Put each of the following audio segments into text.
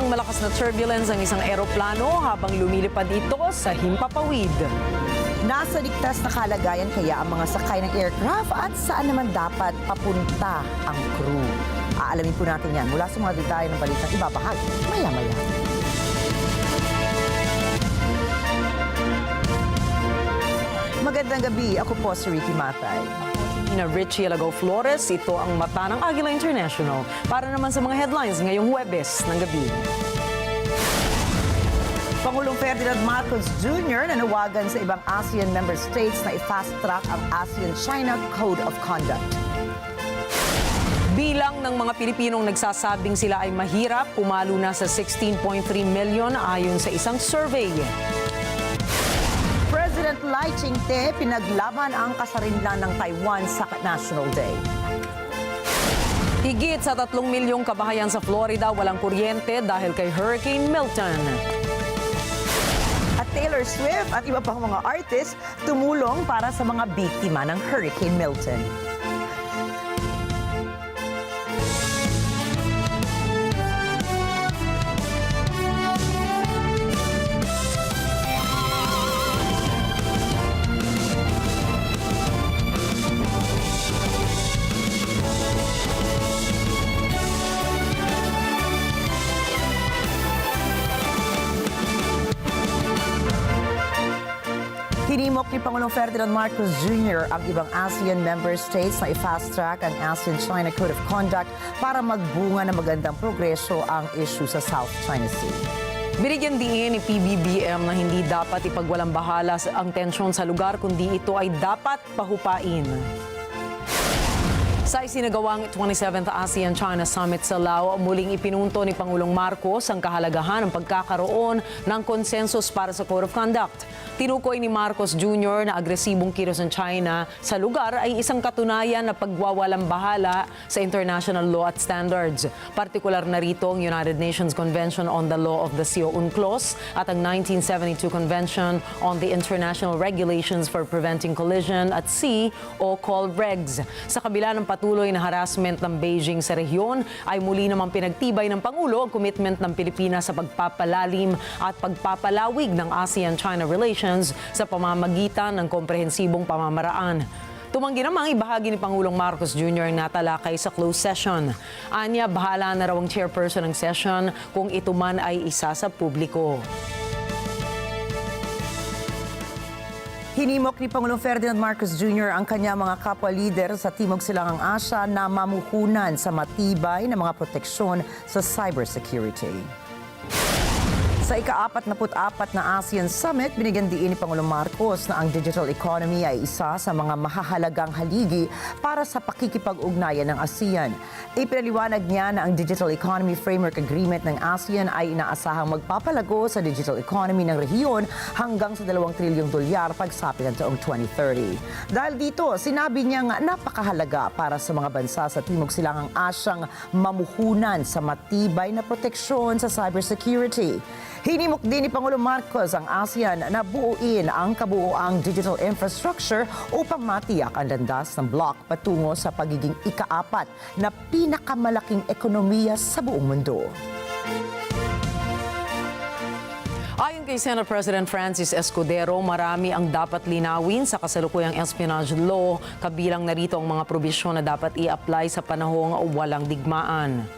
ng malakas na turbulence ang isang eroplano habang lumilipad ito sa himpapawid. Nasa ligtas na kalagayan kaya ang mga sakay ng aircraft at saan naman dapat papunta ang crew. Aalamin po natin yan mula sa mga detalye ng balitang ibabahagi maya-maya. Magandang gabi, ako po si Rikki Mathay. Na Rikki, Alagao, Flores, ito ang mata ng Agila International. Para naman sa mga headlines ngayong Huwebes ng gabi. Pangulong Ferdinand Marcos Jr. nanawagan sa ibang ASEAN member states na i-fast-track ang ASEAN-China Code of Conduct. Bilang ng mga Pilipinong nagsasabing sila ay mahirap, pumalo na sa 16.3 million ayon sa isang survey. President Lai Ching-te pinaglaban ang kasarinlan ng Taiwan sa National Day. Higit sa 3 milyong kabahayan sa Florida walang kuryente dahil kay Hurricane Milton. At Taylor Swift at iba pang mga artist tumulong para sa mga biktima ng Hurricane Milton. Hinimok ni Pangulong Ferdinand Marcos Jr. ang ibang ASEAN member states na i-fast-track ang ASEAN-China Code of Conduct para magbunga ng magandang progreso ang issue sa South China Sea. Binigyan din ni PBBM na hindi dapat ipagwalang bahala ang tensyon sa lugar kundi ito ay dapat pahupain. Sa isinagawang 27th ASEAN-China Summit sa Lao, muling ipinunto ni Pangulong Marcos ang kahalagahan ng pagkakaroon ng konsensus para sa Code of Conduct. Tinukoy ni Marcos Jr. na agresibong kilos ng China sa lugar ay isang katunayan na pagwawalang bahala sa international law at standards. Partikular na rito ang United Nations Convention on the Law of the Sea o UNCLOS at ang 1972 Convention on the International Regulations for Preventing Collision at Sea o COLREGS. Sa kabila ng patuloy na harassment ng Beijing sa rehiyon, ay muli namang pinagtibay ng Pangulo ang commitment ng Pilipinas sa pagpapalalim at pagpapalawig ng ASEAN-China relations sa pamamagitan ng komprehensibong pamamaraan. Tumanggi namang ibahagi ni Pangulong Marcos Jr. ang natalakay sa closed session. Anya, bahala na raw ang chairperson ng session kung ito man ay isa sa publiko. Hinimok ni Pangulong Ferdinand Marcos Jr. ang kanya mga kapwa-lider sa Timog Silangang Asya na mamuhunan sa matibay na mga proteksyon sa cybersecurity. Sa ika-44 na ASEAN Summit, binigyan diin ni Pangulong Marcos na ang digital economy ay isa sa mga mahahalagang haligi para sa pakikipag-ugnayan ng ASEAN. Ipinaliwanag niya na ang Digital Economy Framework Agreement ng ASEAN ay inaasahang magpapalago sa digital economy ng rehiyon hanggang sa $2 trilyong pagsapit ng taong 2030. Dahil dito, sinabi niyang napakahalaga para sa mga bansa sa Timog Silangang Asyang mamuhunan sa matibay na proteksyon sa cybersecurity. Hinimok din ni Pangulong Marcos ang ASEAN na buuin ang kabuuang digital infrastructure upang matiyak ang landas ng bloc patungo sa pagiging ika-4 na pinakamalaking ekonomiya sa buong mundo. Ayon kay Senate President Francis Escudero, marami ang dapat linawin sa kasalukuyang espionage law, kabilang na rito ang mga probisyon na dapat i-apply sa panahong walang digmaan.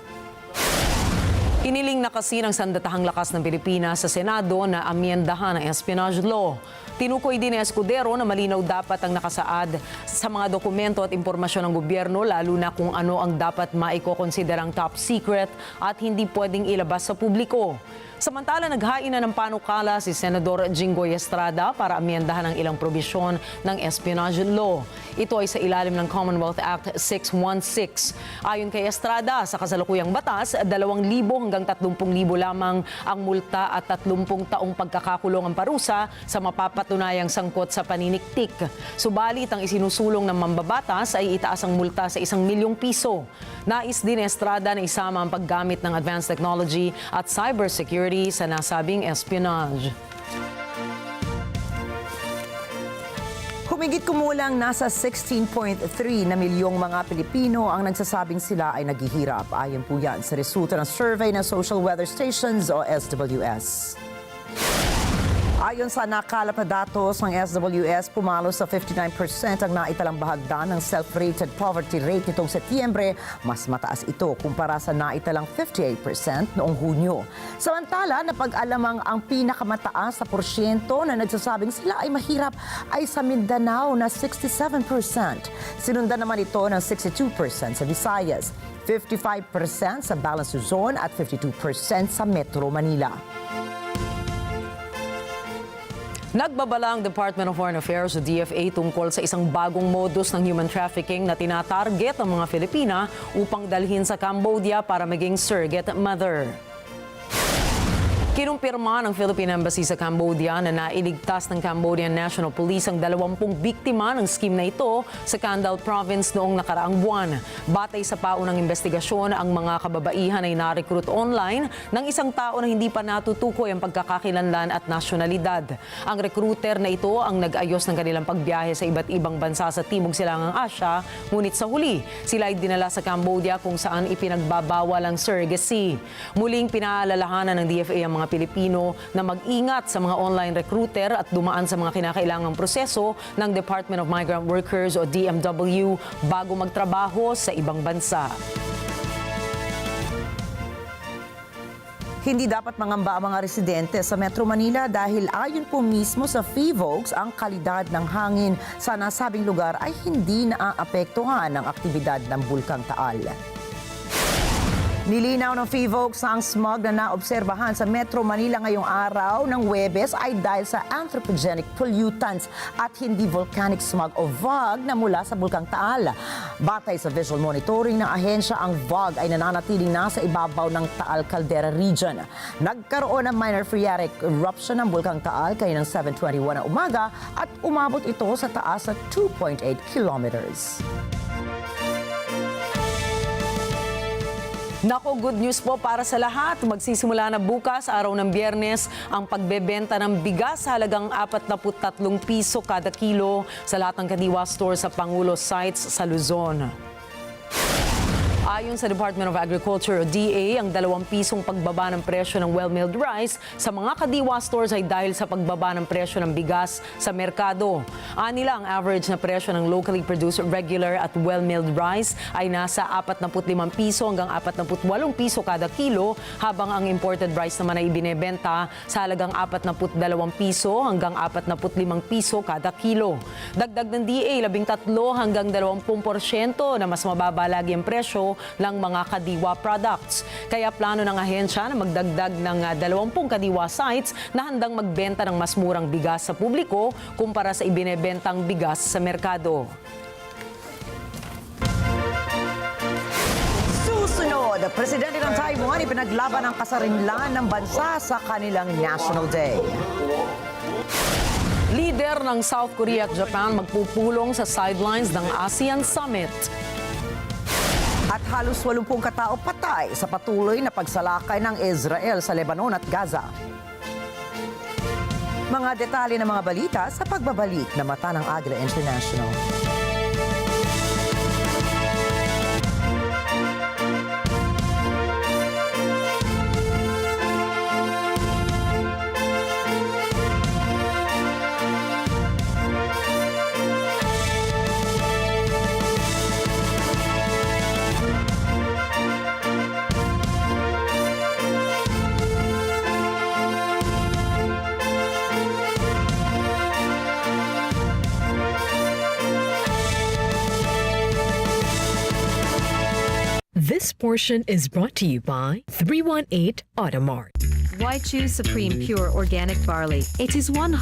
Iniling na kasi ng sandatahang lakas ng Pilipinas sa Senado na amyendahan ang espionage law. Tinukoy din ni Escudero na malinaw dapat ang nakasaad sa mga dokumento at impormasyon ng gobyerno, lalo na kung ano ang dapat maikokonsiderang top secret at hindi pwedeng ilabas sa publiko. Samantala, naghain na ng panukala si Senador Jinggoy Estrada para amyendahan ang ilang probisyon ng espionage law. Ito ay sa ilalim ng Commonwealth Act 616. Ayon kay Estrada, sa kasalukuyang batas, 2,000 hanggang 30,000 lamang ang multa at 30 taong pagkakakulong ang parusa sa mapapatunayang sangkot sa paniniktik. Subalit, ang isinusulong ng mambabatas ay itaas ang multa sa 1 milyong piso. Nais din ni Estrada na isama ang paggamit ng advanced technology at cybersecurity sa nasabing espionage. Humigit Higit kumulang nasa 16.3 na milyong mga Pilipino ang nagsasabing sila ay naghihirap. Ayon po yan sa resulta ng survey ng Social Weather Stations o SWS. Ayon sa nakalap na datos ng SWS, pumalo sa 59% ang naitalang bahagdan ng self-rated poverty rate nitong Setyembre. Mas mataas ito kumpara sa naitalang 58% noong Hunyo. Samantala, napag-alamang ang pinakamataas na porsyento na nagsasabing sila ay mahirap ay sa Mindanao na 67%. Sinundan naman ito ng 62% sa Visayas, 55% sa Balanced Zone at 52% sa Metro Manila. Nagbabala ang Department of Foreign Affairs o DFA tungkol sa isang bagong modus ng human trafficking na tinatarget ang mga Filipina upang dalhin sa Cambodia para maging surrogate mother. Kinumpirma ng Philippine Embassy sa Cambodia na nailigtas ng Cambodian National Police ang 20 biktima ng scheme na ito sa Kandal Province noong nakaraang buwan. Batay sa paunang investigasyon, ang mga kababaihan ay na-recruit online ng isang tao na hindi pa natutukoy ang pagkakakilanlan at nasyonalidad. Ang recruiter na ito ang nag-ayos ng kanilang pagbiyahe sa iba't ibang bansa sa Timog Silangang Asya, ngunit sa huli, sila ay dinala sa Cambodia kung saan ipinagbabawal ang surrogacy. Muling pinaalalahanan ng DFA ang mga Pilipino na mag-ingat sa mga online recruiter at dumaan sa mga kinakailangang proseso ng Department of Migrant Workers o DMW bago magtrabaho sa ibang bansa. Hindi dapat mangamba ang mga residente sa Metro Manila dahil ayon po mismo sa FIVOLCS, ang kalidad ng hangin sa nasabing lugar ay hindi naaapektuhan ng aktibidad ng Bulkang Taal. Nilinaw ng FIVOLCS na ang smog na naobserbahan sa Metro Manila ngayong araw ng Huwebes ay dahil sa anthropogenic pollutants at hindi volcanic smog o VOG na mula sa Bulkang Taal. Batay sa visual monitoring ng ahensya, ang VOG ay nananatiling nasa ibabaw ng Taal Caldera Region. Nagkaroon ng minor phreatic eruption ng Bulkang Taal kaninang 7:21 ng umaga at umabot ito sa taas sa 2.8 kilometers. Nako, good news po para sa lahat. Magsisimula na bukas, araw ng Biyernes, ang pagbebenta ng bigas sa halagang 43 piso kada kilo sa lahat ng Kadiwa Store sa Pangulo sites sa Luzon. Ayon sa Department of Agriculture o DA, ang 2 pisong pagbaba ng presyo ng well-milled rice sa mga Kadiwa stores ay dahil sa pagbaba ng presyo ng bigas sa merkado. Anila, ang average na presyo ng locally produced regular at well-milled rice ay nasa 45 piso hanggang 48 piso kada kilo, habang ang imported rice naman ay ibinebenta sa halagang 42 piso hanggang 45 piso kada kilo. Dagdag ng DA, 13 hanggang 20% na mas mababa lagi ang presyo ng mga Kadiwa products. Kaya plano ng ahensya na magdagdag ng 20 Kadiwa sites na handang magbenta ng mas murang bigas sa publiko kumpara sa ibinebentang bigas sa merkado. Susunod, Presidente ng Taiwan ipinaglaban ang kasarinlan ng bansa sa kanilang National Day. Leader ng South Korea at Japan magpupulong sa sidelines ng ASEAN Summit. At halos 80 katao patay sa patuloy na pagsalakay ng Israel sa Lebanon at Gaza. Mga detalye ng mga balita sa pagbabalik na Mata ng Agila International. This portion is brought to you by 318 Automart. Why choose Supreme Pure Organic Barley? It is 100%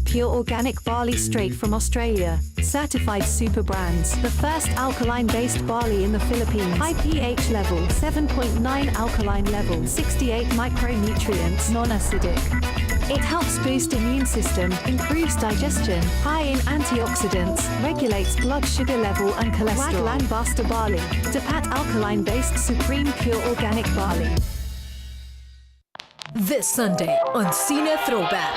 pure organic barley straight from Australia. Certified super brands. The first alkaline-based barley in the Philippines. High pH level, 7.9 alkaline level, 68 micronutrients, non-acidic. It helps boost immune system, improves digestion, high in antioxidants, regulates blood sugar level and cholesterol. Waglan Basta Barley. Dapat alkaline-based Supreme Pure Organic Barley. This Sunday on Cine Throwback.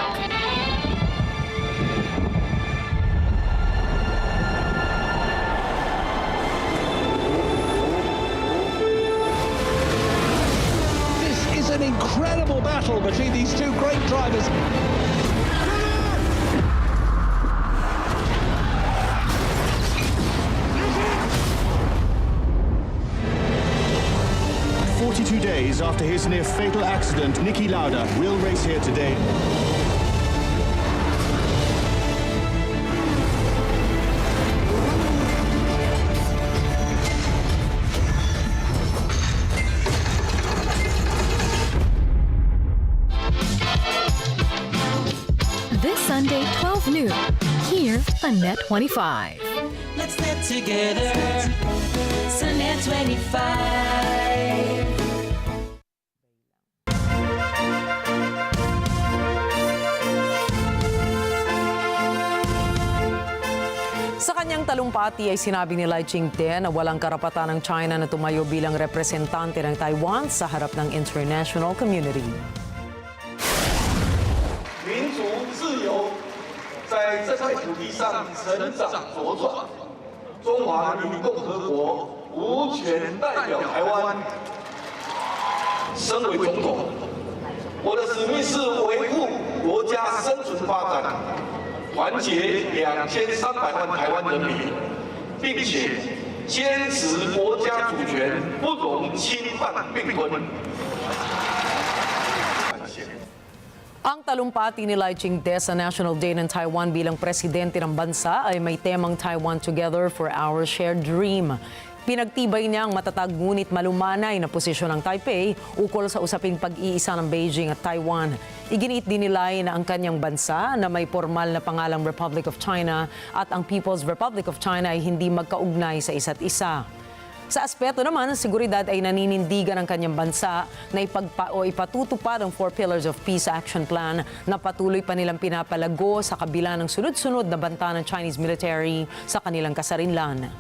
incredible battle between these two great drivers. Days after his near-fatal accident, Niki Lauda will race here today. This Sunday, 12 noon, here on Net 25. Let's get together. Sunday 25. Sa kanyang talumpati ay sinabi ni Lai Ching-te na walang karapatan ng China na tumayo bilang representante ng Taiwan sa harap ng international community. 民族自由在这块土地上成长茁壮。中华人民共和国无权代表台湾。身为总统，我的使命是维护国家生存发展，团结2300万台湾人民，并且坚持国家主权不容侵犯并吞。 Ang talumpati ni Lai Ching-te sa National Day ng Taiwan bilang presidente ng bansa ay may temang Taiwan Together for Our Shared Dream. Pinagtibay niya ang matatag ngunit malumanay na posisyon ng Taipei ukol sa usaping pag-iisa ng Beijing at Taiwan. Iginiit din ni Lai na ang kanyang bansa na may formal na pangalang Republic of China at ang People's Republic of China ay hindi magkaugnay sa isa't isa. Sa aspeto naman ng seguridad ay naninindigan ng kanyang bansa na ipatutupad ang 4 Pillars of Peace Action Plan na patuloy pa nilang pinapalago sa kabila ng sunod-sunod na banta ng Chinese military sa kanilang kasarinlan.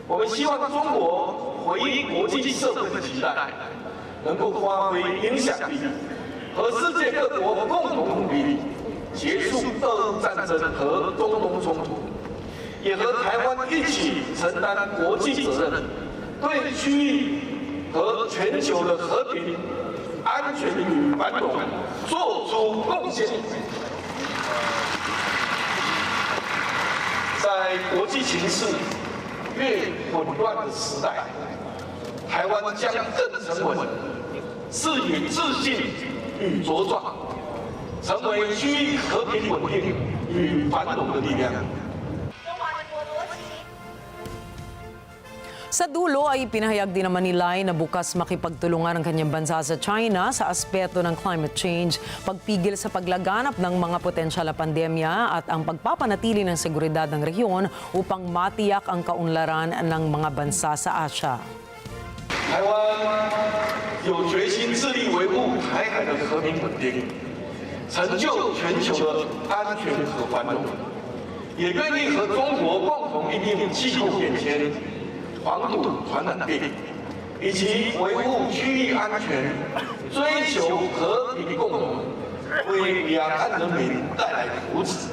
我们希望中国回应国际社会的期待，能够发挥影响力，和世界各国共同努力，结束俄乌战争和中东冲突。 也和台湾一起承担国际责任，对区域和全球的和平、安全与繁荣做出贡献。在国际形势越混乱的时代，台湾将更沉稳，是以自信与茁壮，成为区域和平稳定与繁荣的力量。 Sa dulo ay pinahayag din naman ni Lai na bukas makipagtulungan ang kanyang bansa sa China sa aspeto ng climate change, pagpigil sa paglaganap ng mga potensyal na pandemya at ang pagpapanatili ng seguridad ng rehiyon upang matiyak ang kaunlaran ng mga bansa sa Asya. 台湾有决心致力维护台海的和平稳定，成就全球的安全和繁荣，也愿意和中国共同应对气候变迁。 防堵传染病，以及维护区域安全，追求和平共荣，为两岸人民带来福祉。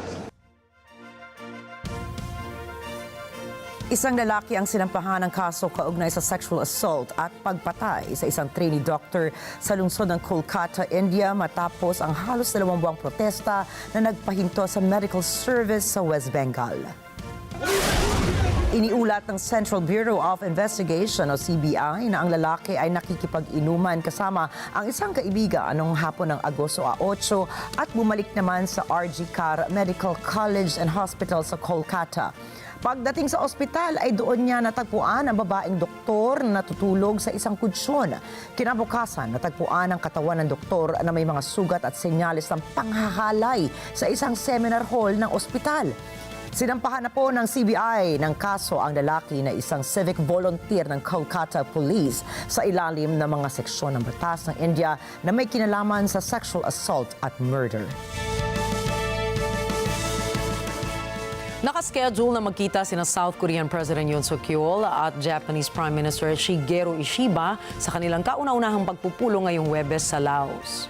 Isang lalaki ang sinampahan ng kaso kaugnay sa sexual assault at pagpatay sa isang trainee doctor sa lungsod ng Kolkata, India matapos ang halos 2 buwang protesta na nagpahinto sa medical service sa West Bengal. Iniulat ng Central Bureau of Investigation o CBI na ang lalaki ay nakikipag-inuman kasama ang isang kaibigan noong hapon ng Agosto 8 at bumalik naman sa RG Kar Medical College and Hospital sa Kolkata. Pagdating sa ospital ay doon niya natagpuan ang babaeng doktor na natutulog sa isang kutsyon. Kinabukasan, natagpuan ang katawan ng doktor na may mga sugat at senyales ng panghahalay sa isang seminar hall ng ospital. Sinampahan na po ng CBI ng kaso ang lalaki na isang civic volunteer ng Kolkata Police sa ilalim ng mga seksyon ng batas ng India na may kinalaman sa sexual assault at murder. Nakaschedule na magkita sina South Korean President Yoon Suk-yeol at Japanese Prime Minister Shigeru Ishiba sa kanilang kauna-unahang pagpupulong ngayong Huwebes sa Laos.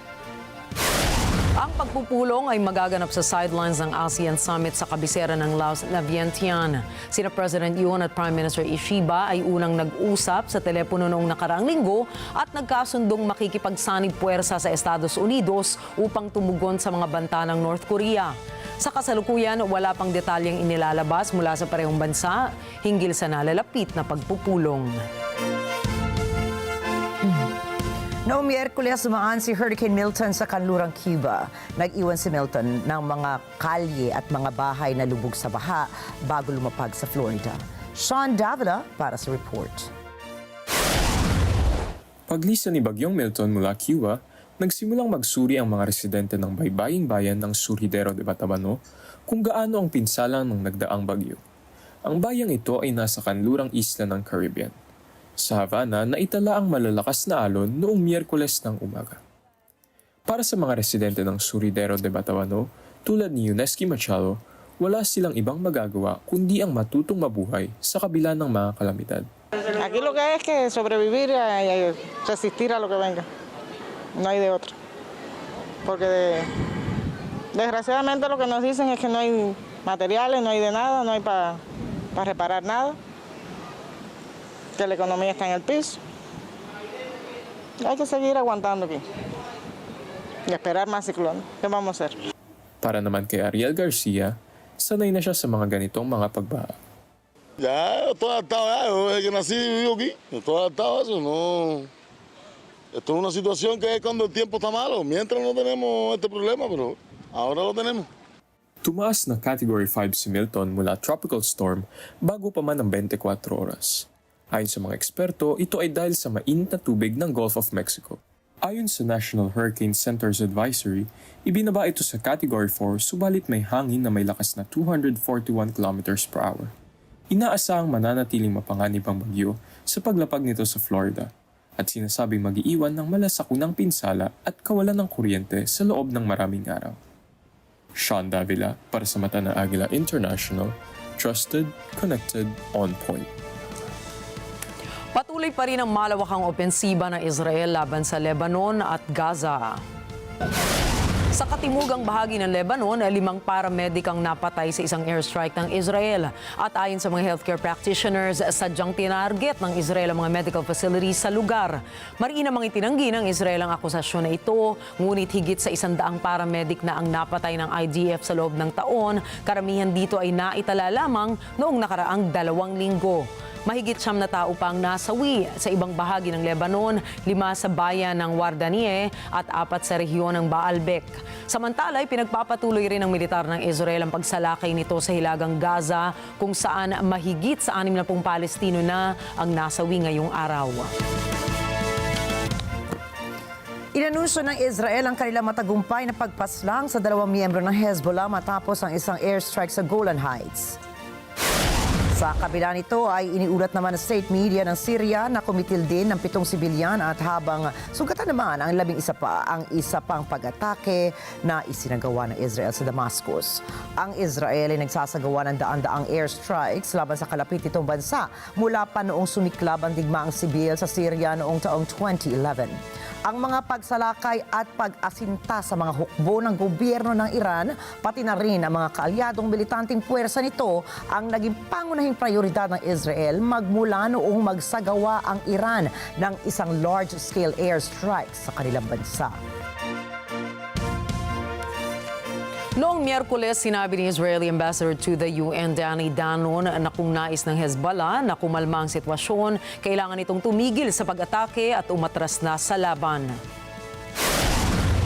Ang pagpupulong ay magaganap sa sidelines ng ASEAN Summit sa kabisera ng Laos na Vientiane. Sina President Yoon at Prime Minister Ishiba ay unang nag-usap sa telepono noong nakaraang linggo at nagkasundong makikipagsanib puwersa sa Estados Unidos upang tumugon sa mga banta ng North Korea. Sa kasalukuyan, wala pang detalyeng inilalabas mula sa parehong bansa hinggil sa nalalapit na pagpupulong. Noong Miyerkules, sumaan si Hurricane Milton sa kanlurang Cuba. Nag-iwan si Milton ng mga kalye at mga bahay na lubog sa baha bago lumapag sa Florida. Sean Davila para sa report. Paglisa ni Bagyong Milton mula Cuba, nagsimulang magsuri ang mga residente ng baybaying bayan ng Surhidero de Batabano kung gaano ang pinsala ng nagdaang bagyo. Ang bayang ito ay nasa kanlurang isla ng Caribbean. Sa Havana, naitala ang malalakas na alon noong Miyerkules ng umaga. Para sa mga residente ng Surhidero de Batabano, tulad ni Yuneski Machado, wala silang ibang magagawa kundi ang matutong mabuhay sa kabila ng mga kalamidad. Aquí lo que es que sobrevivir y resistir a lo que venga. No hay de otra. Porque desgraciadamente lo que nos dicen es que no hay materiales, no hay de nada, no hay para reparar nada. Que la economía está en el piso. Hay que seguir aguantando aquí y esperar más ciclones. ¿Qué vamos a hacer? Para naman kay Ariel Garcia, sanay na siya sa mga ganitong mga pagbaha. Ya, estoy adaptado ya. Yo desde que nací vivo aquí. Estoy adaptado a eso. No. Esto es una situación que es cuando el tiempo está malo. Mientras no tenemos este problema, pero ahora lo tenemos. Tumaas na Category 5 si Milton mula tropical storm bago pa man ang 24 oras. Ayon sa mga eksperto, ito ay dahil sa mainit na tubig ng Gulf of Mexico. Ayon sa National Hurricane Center's advisory, ibinaba ito sa Category 4 subalit may hangin na may lakas na 241 km/h. Inaasahang mananatiling mapanganib ang bagyo sa paglapag nito sa Florida at sinasabing mag-iiwan ng malasakunang pinsala at kawalan ng kuryente sa loob ng maraming araw. Sean Davila para sa mata ng Agila International, trusted, connected, on point. Patuloy pa rin ang malawakang opensiba ng Israel laban sa Lebanon at Gaza. Sa katimugang bahagi ng Lebanon, 5 paramedic ang napatay sa isang airstrike ng Israel. At ayon sa mga healthcare practitioners, sadyang tinarget ng Israel ang mga medical facilities sa lugar. Mariinamang itinanggi ng Israel ang akusasyon na ito, ngunit higit sa 100 paramedic na ang napatay ng IDF sa loob ng taon. Karamihan dito ay naitala lamang noong nakaraang 2 linggo. Mahigit 9 na tao pang nasawi sa ibang bahagi ng Lebanon, 5 sa bayan ng Wardanieh at 4 sa rehiyon ng Baalbek. Samantala, pinagpapatuloy rin ng militar ng Israel ang pagsalakay nito sa hilagang Gaza kung saan mahigit sa 60 Palestino na ang nasawi ngayong araw. Inanunsyo ng Israel ang kanilang matagumpay na pagpaslang sa 2 miyembro ng Hezbollah matapos ang isang airstrike sa Golan Heights. Sa kabila nito ay iniulat naman ng state media ng Syria na kumitil din ng 7 sibilyan at habang sugatan naman ang 11 isa pang pag-atake na isinagawa ng Israel sa Damascus. Ang Israel ay nagsasagawa ng daan-daang airstrikes laban sa kalapit nitong bansa mula pa noong sumiklab ang digmaang sibil sa Syria noong taong 2011. Ang mga pagsalakay at pag-asinta sa mga hukbo ng gobyerno ng Iran, pati na rin ang mga kaalyadong militanteng puwersa nito ang naging pangunahing prioridad ng Israel magmula noong magsagawa ang Iran ng isang large-scale airstrike sa kanilang bansa. Noong Miyerkules, sinabi ni Israeli Ambassador to the UN, Danny Danon, na kung nais ng Hezbollah na kumalma ang sitwasyon, kailangan itong tumigil sa pag-atake at umatras na sa laban.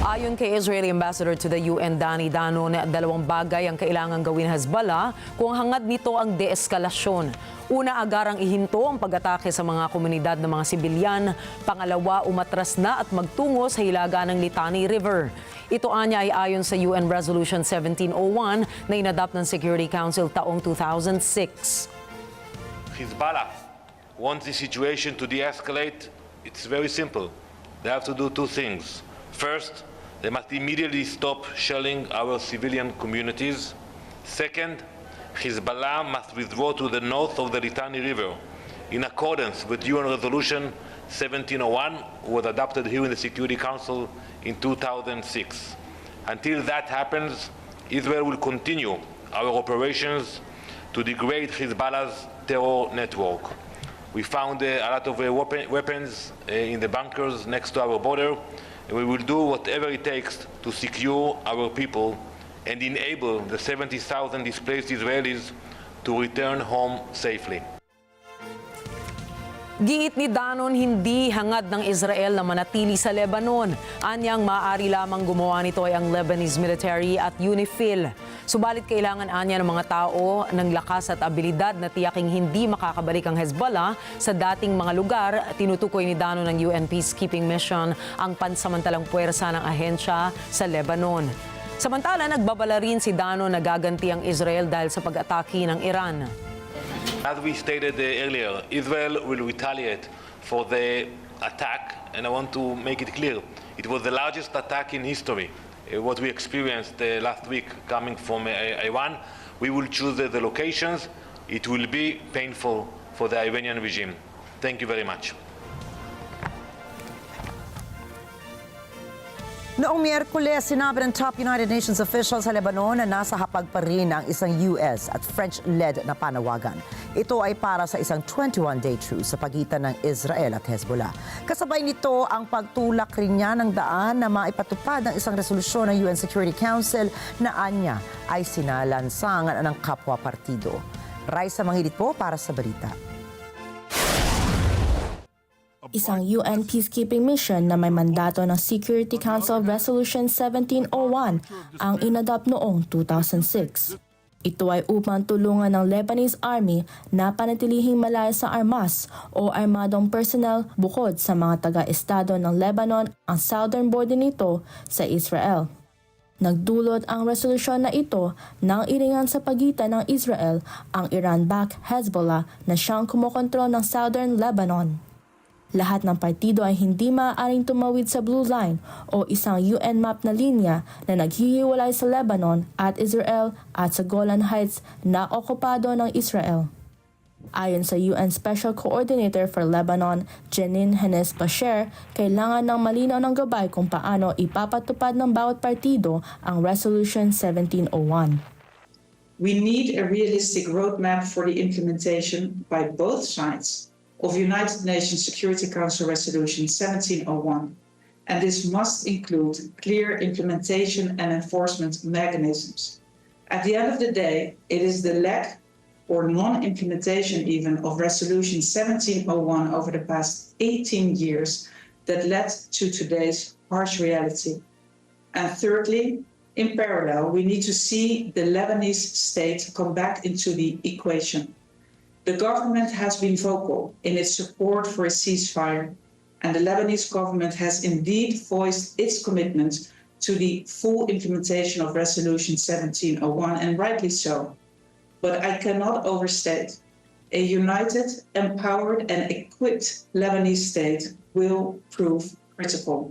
Ayon kay Israeli Ambassador to the UN, Danny Danon, 2 bagay ang kailangan gawin ng Hezbollah kung hangad nito ang deeskalasyon. Una, agarang ihinto ang pag-atake sa mga komunidad ng mga sibilyan. Pangalawa, umatras na at magtungo sa hilaga ng Litani River. Ito anya ay ayon sa UN Resolution 1701 na inadapt ng Security Council taong 2006. Hezbollah wants the situation to de-escalate. It's very simple. They have to do 2 things. First, they must immediately stop shelling our civilian communities. Second, Hezbollah must withdraw to the north of the Litani River in accordance with UN Resolution 1701, was adopted here in the Security Council in 2006. Until that happens, Israel will continue our operations to degrade Hezbollah's terror network. We found a lot of weapons in the bunkers next to our border, and we will do whatever it takes to secure our people and enable the 70,000 displaced Israelis to return home safely. Giit ni Danon hindi hangad ng Israel na manatili sa Lebanon. Anyang maaari lamang gumawa nito ay ang Lebanese military at UNIFIL. Subalit kailangan anya ng mga tao ng lakas at abilidad na tiyaking hindi makakabalik ang Hezbollah sa dating mga lugar. Tinutukoy ni Danon ng UN Peacekeeping Mission ang pansamantalang puwersa ng ahensya sa Lebanon. Samantala, nagbabala rin si Danon na gaganti ang Israel dahil sa pag-atake ng Iran. As we stated earlier, Israel will retaliate for the attack, and I want to make it clear, it was the largest attack in history. What we experienced last week coming from Iran, we will choose the locations. It will be painful for the Iranian regime. Thank you very much. Noong Miyerkules, sinabi ng top United Nations official sa Lebanon na nasa hapag pa rin ang isang US at French-led na panawagan. Ito ay para sa isang 21-day truce sa pagitan ng Israel at Hezbollah. Kasabay nito ang pagtulak rin niya ng daan na maipatupad ng isang resolusyon ng UN Security Council na anya ay sinalansangan ng kapwa partido. Raisa Manghilit po para sa balita. Isang UN peacekeeping mission na may mandato ng Security Council Resolution 1701 ang inadapt noong 2006. Ito ay upang tulungan ng Lebanese Army na panatilihing malaya sa armas o armadong personnel bukod sa mga taga-estado ng Lebanon ang southern border nito sa Israel. Nagdulot ang resolusyon na ito ng iringan sa pagitan ng Israel ang Iran-backed Hezbollah na siyang kumokontrol ng southern Lebanon. Lahat ng partido ay hindi maaaring tumawid sa Blue Line o isang UN map na linya na naghihiwalay sa Lebanon at Israel at sa Golan Heights na okupado ng Israel. Ayon sa UN Special Coordinator for Lebanon, Jenin Hennes Basher, kailangan ng malinaw ng gabay kung paano ipapatupad ng bawat partido ang Resolution 1701. We need a realistic roadmap for the implementation by both sides of United Nations Security Council Resolution 1701, and this must include clear implementation and enforcement mechanisms. At the end of the day, it is the lack or non-implementation even of Resolution 1701 over the past 18 years that led to today's harsh reality. And thirdly, in parallel, we need to see the Lebanese state come back into the equation. The government has been vocal in its support for a ceasefire, and the Lebanese government has indeed voiced its commitment to the full implementation of Resolution 1701, and rightly so. But I cannot overstate, a united, empowered, and equipped Lebanese state will prove critical.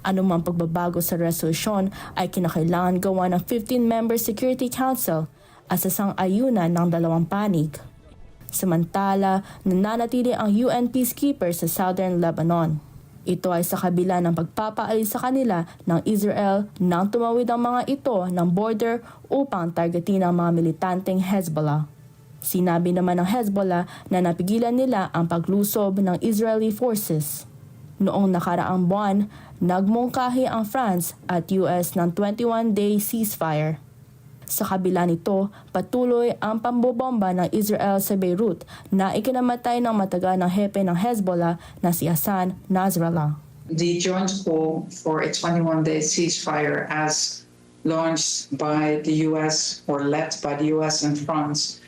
Anumang pagbabago sa resolusyon ay kinakailangan gawa ng 15-member Security Council at sa sang-ayunan ng dalawang panig. Samantala, nananatili ang UN peacekeeper sa southern Lebanon. Ito ay sa kabila ng pagpapaalis sa kanila ng Israel nang tumawid ang mga ito ng border upang targetin ang mga militanteng Hezbollah. Sinabi naman ng Hezbollah na napigilan nila ang paglusob ng Israeli forces. Noong nakaraang buwan, nagmungkahi ang France at US ng 21-day ceasefire. Sa kabila nito, patuloy ang pambobomba ng Israel sa Beirut na ikinamatay ng matagal ng hepe ng Hezbollah na si Hassan Nasrallah. The joint call for a 21-day ceasefire as launched by the US or led by the US and France,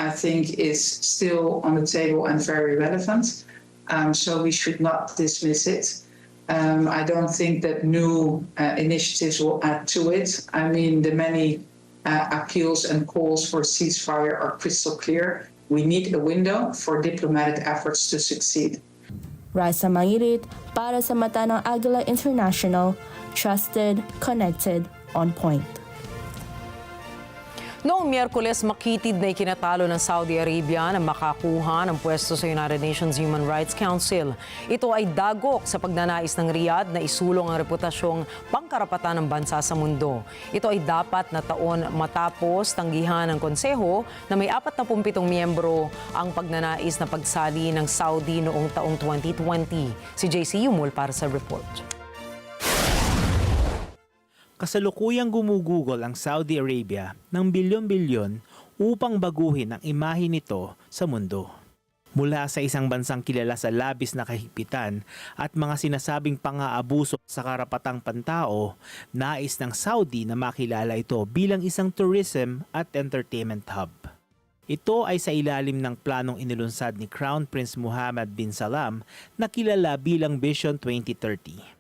I think is still on the table and very relevant. So we should not dismiss it. I don't think that new initiatives will add to it. I mean, the many appeals and calls for ceasefire are crystal clear. We need a window for diplomatic efforts to succeed. Raisa Manghilit para sa mata ng Agila International, trusted, connected, on point. Noong Miyerkules, makitid na ikinatalo ng Saudi Arabia na makakuha ng pwesto sa United Nations Human Rights Council. Ito ay dagok sa pagnanais ng Riyadh na isulong ang reputasyong pangkarapatan ng bansa sa mundo. Ito ay dapat na taon matapos tanggihan ng konseho na may 47 miyembro ang pagnanais na pagsali ng Saudi noong taong 2020. Si JC Yumul para sa report. Kasalukuyang gumugugol ang Saudi Arabia ng bilyon-bilyon upang baguhin ang imahe nito sa mundo. Mula sa isang bansang kilala sa labis na kahigpitan at mga sinasabing pang-aabuso sa karapatang pantao, nais ng Saudi na makilala ito bilang isang tourism at entertainment hub. Ito ay sa ilalim ng planong inilunsad ni Crown Prince Mohammed bin Salam na kilala bilang Vision 2030.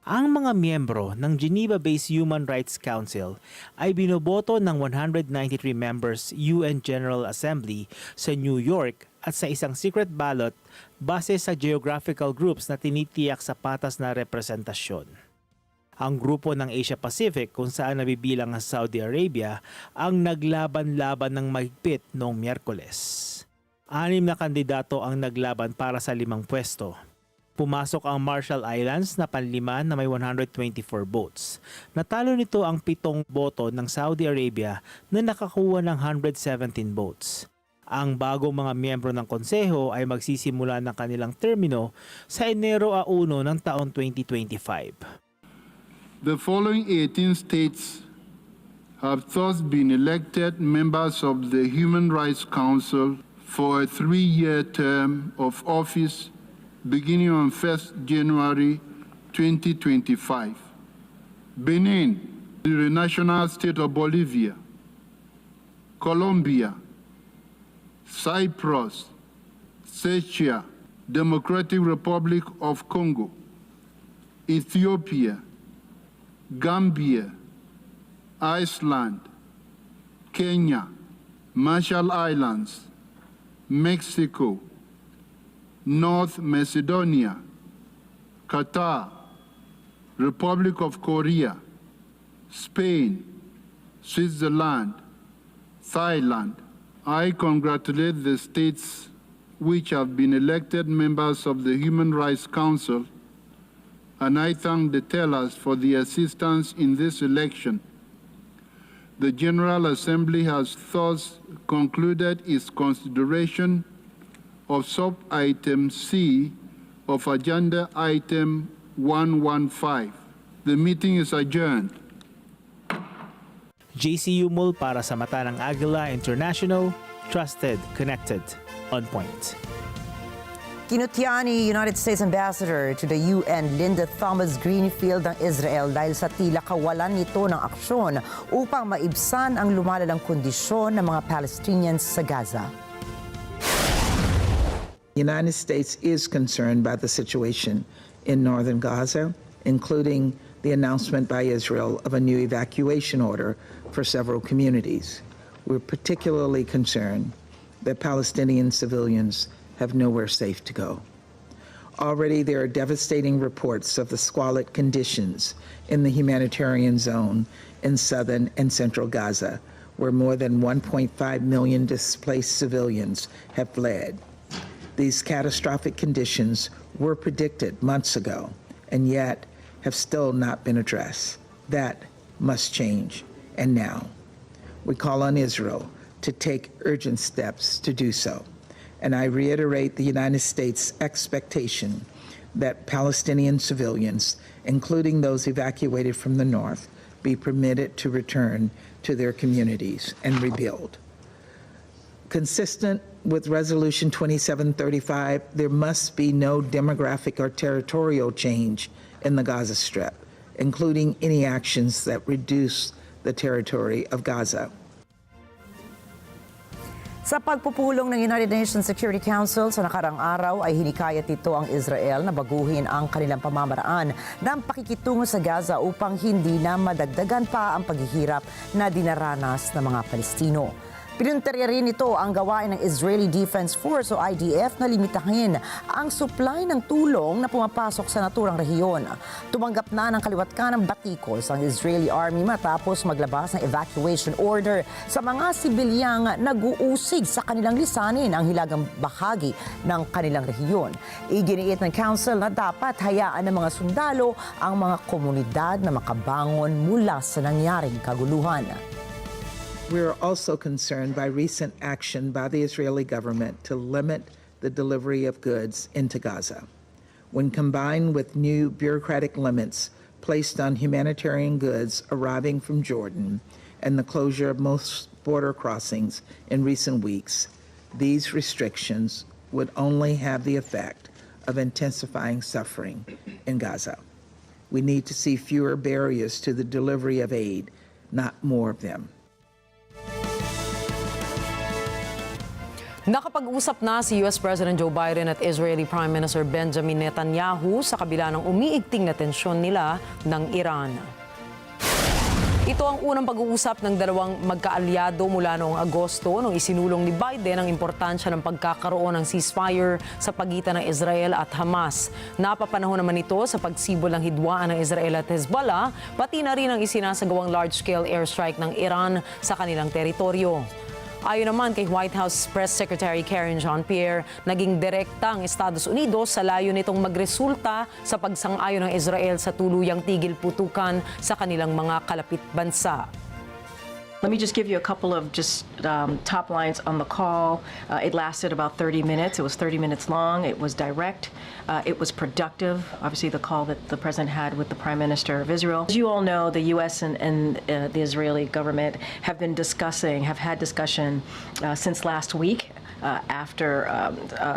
Ang mga miyembro ng Geneva-based Human Rights Council ay binoboto ng 193 members UN General Assembly sa New York at sa isang secret ballot base sa geographical groups na tinitiyak sa patas na representasyon. Ang grupo ng Asia Pacific kung saan nabibilang ang Saudi Arabia ang naglaban-laban ng mahigpit noong Miyerkules. 6 na kandidato ang naglaban para sa 5 pwesto. Pumasok ang Marshall Islands na panlima na may 124 votes. Natalo nito ang 7 boto ng Saudi Arabia na nakakuha ng 117 votes. Ang bagong mga miyembro ng konseho ay magsisimula ng kanilang termino sa Enero 1 ng taong 2025. The following 18 states have thus been elected members of the Human Rights Council for a 3-year term of office beginning on 1st January 2025. Benin, the national state of Bolivia, Colombia, Cyprus, Czechia, Democratic Republic of Congo, Ethiopia, Gambia, Iceland, Kenya, Marshall Islands, Mexico, North Macedonia, Qatar, Republic of Korea, Spain, Switzerland, Thailand. I congratulate the states which have been elected members of the Human Rights Council, and I thank the tellers for the assistance in this election. The General Assembly has thus concluded its consideration of sub-item C of Agenda Item 115. The meeting is adjourned. JC Yumul para sa mata ng Agila International, trusted, connected, on point. Kinutya ni United States Ambassador to the UN Linda Thomas-Greenfield ng Israel dahil sa tila kawalan nito ng aksyon upang maibsan ang lumalalang kondisyon ng mga Palestinians sa Gaza. The United States is concerned by the situation in northern Gaza, including the announcement by Israel of a new evacuation order for several communities. We're particularly concerned that Palestinian civilians have nowhere safe to go. Already there are devastating reports of the squalid conditions in the humanitarian zone in southern and central Gaza, where more than 1.5 million displaced civilians have fled. These catastrophic conditions were predicted months ago and yet have still not been addressed. That must change, and now. We call on Israel to take urgent steps to do so. And I reiterate the United States' expectation that Palestinian civilians, including those evacuated from the north, be permitted to return to their communities and rebuild. Consistent with Resolution 2735, there must be no demographic or territorial change in the Gaza Strip, including any actions that reduce the territory of Gaza. Sa pagpupulong ng United Nations Security Council sa nakarang araw ay hinikayat ito ang Israel na baguhin ang kanilang pamamaraan ng pakikitungo sa Gaza upang hindi na madagdagan pa ang paghihirap na dinaranas ng mga Palestino. Pinuntarya rin ito ang gawain ng Israeli Defense Force o IDF na limitahin ang supply ng tulong na pumapasok sa naturang rehiyon. Tumanggap na ng kaliwat kanang batikos ang Israeli Army matapos maglabas ng evacuation order sa mga sibilyang nag-uusig sa kanilang lisanin ang hilagang bahagi ng kanilang rehiyon. Iginiit ng Council na dapat hayaan ng mga sundalo ang mga komunidad na makabangon mula sa nangyaring kaguluhan. We are also concerned by recent action by the Israeli government to limit the delivery of goods into Gaza. When combined with new bureaucratic limits placed on humanitarian goods arriving from Jordan and the closure of most border crossings in recent weeks, these restrictions would only have the effect of intensifying suffering in Gaza. We need to see fewer barriers to the delivery of aid, not more of them. Nakapag-usap na si US President Joe Biden at Israeli Prime Minister Benjamin Netanyahu sa kabila ng umiigting na tensyon nila ng Iran. Ito ang unang pag-uusap ng dalawang magkaalyado mula noong Agosto nung isinulong ni Biden ang importansya ng pagkakaroon ng ceasefire sa pagitan ng Israel at Hamas. Napapanahon naman ito sa pagsibol ng hidwaan ng Israel at Hezbollah, pati na rin ang isinasagawang large-scale airstrike ng Iran sa kanilang teritoryo. Ayon naman kay White House Press Secretary Karen Jean-Pierre, naging direkta ang Estados Unidos sa layo nitong magresulta sa pagsang-ayon ng Israel sa tuluyang tigil putukan sa kanilang mga kalapit bansa. Let me just give you a couple of top lines on the call. It lasted about 30 minutes. It was 30 minutes long. It was direct. It was productive. Obviously, the call that the president had with the Prime Minister of Israel. As you all know, the U.S. and the Israeli government have had discussion since last week.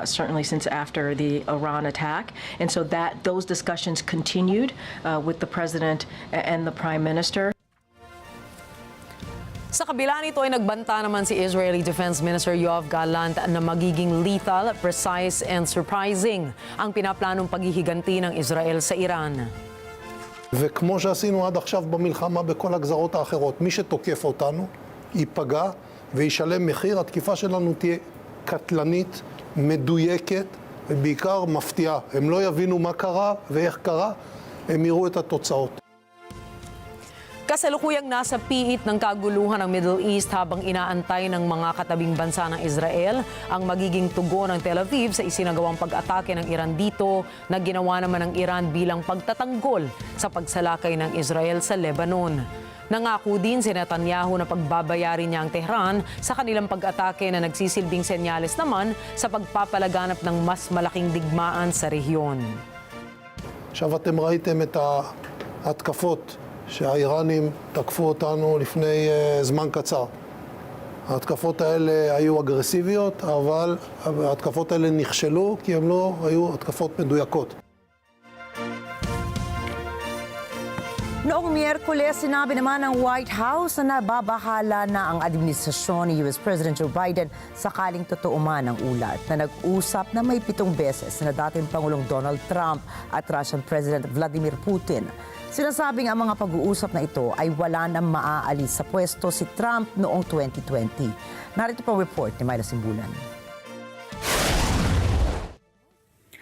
Certainly since after the Iran attack. And so those discussions continued with the president and the Prime Minister. Sa kabila nito ay nagbanta naman si Israeli Defense Minister Yoav Gallant na magiging lethal, precise and surprising ang pinaplanong paghihiganti ng Israel sa Iran. וכמו שעשינו עד עכשיו במלחמה בכל הגזרות האחרות, מי שתוקף אותנו ייפגע וישלם מחיר. התקיפה שלנו תהיה קטלנית, מדויקת ובעיקר מפתיעה. הם לא יבינו מה קרה ואיך קרה, הם יראו את התוצאות. Kasalukuyang nasa piit ng kaguluhan ng Middle East habang inaantay ng mga katabing bansa ng Israel ang magiging tugon ng Tel Aviv sa isinagawang pag-atake ng Iran dito na ginawa naman ng Iran bilang pagtatanggol sa pagsalakay ng Israel sa Lebanon. Nangako din si Netanyahu na pagbabayarin niya ang Tehran sa kanilang pag-atake na nagsisilbing senyales naman sa pagpapalaganap ng mas malaking digmaan sa rehiyon. עכשיו אתם ראיתם את ההתקפות שהאיראנים תקפו אותנו לפני זמן קצר. ההתקפות האלה היו אגרסיביות, אבל ההתקפות האלה נכשלו כי הן לא היו התקפות מדויקות. Noong Miyerkules, sinabi naman ng White House na nababahala na ang administrasyon ni US President Joe Biden sakaling totoo man ang ulat na nag-usap na may 7 beses na dating Pangulong Donald Trump at Russian President Vladimir Putin. Sinasabing ang mga pag-uusap na ito ay wala nang maaalis sa pwesto si Trump noong 2020. Narito po ang report ni Myla Simbulan.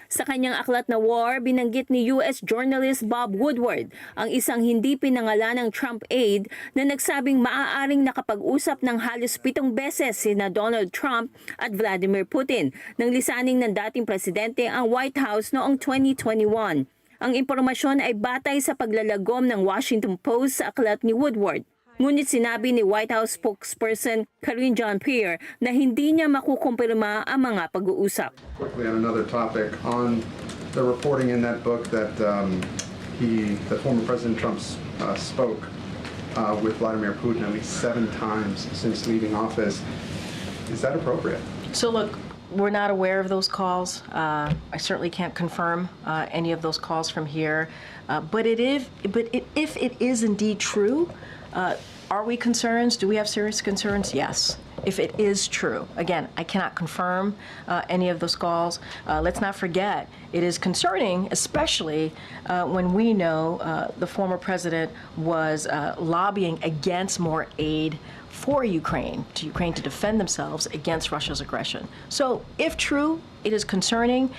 Sa kanyang aklat na War, binanggit ni US journalist Bob Woodward ang isang hindi pinangalanang Trump aide na nagsabing maaaring nakapag-usap ng halos 7 beses sina Donald Trump at Vladimir Putin nang lisaning ng dating presidente ang White House noong 2021. Ang impormasyon ay batay sa paglalagom ng Washington Post sa aklat ni Woodward. Ngunit sinabi ni White House spokesperson Karine Jean-Pierre na hindi niya makukumpirma ang mga pag-uusap. Quickly on another topic, on the reporting in that book that the former President Trump spoke with Vladimir Putin at least 7 times since leaving office. Is that appropriate? So look, we're not aware of those calls. I certainly can't confirm any of those calls from here. But if it is indeed true, are we concerned? Do we have serious concerns? Yes. If it is true. Again, I cannot confirm any of those calls. Let's not forget, it is concerning, especially when we know the former president was lobbying against more aid for Ukraine to defend themselves against Russia's aggression. So, if true, it is concerning,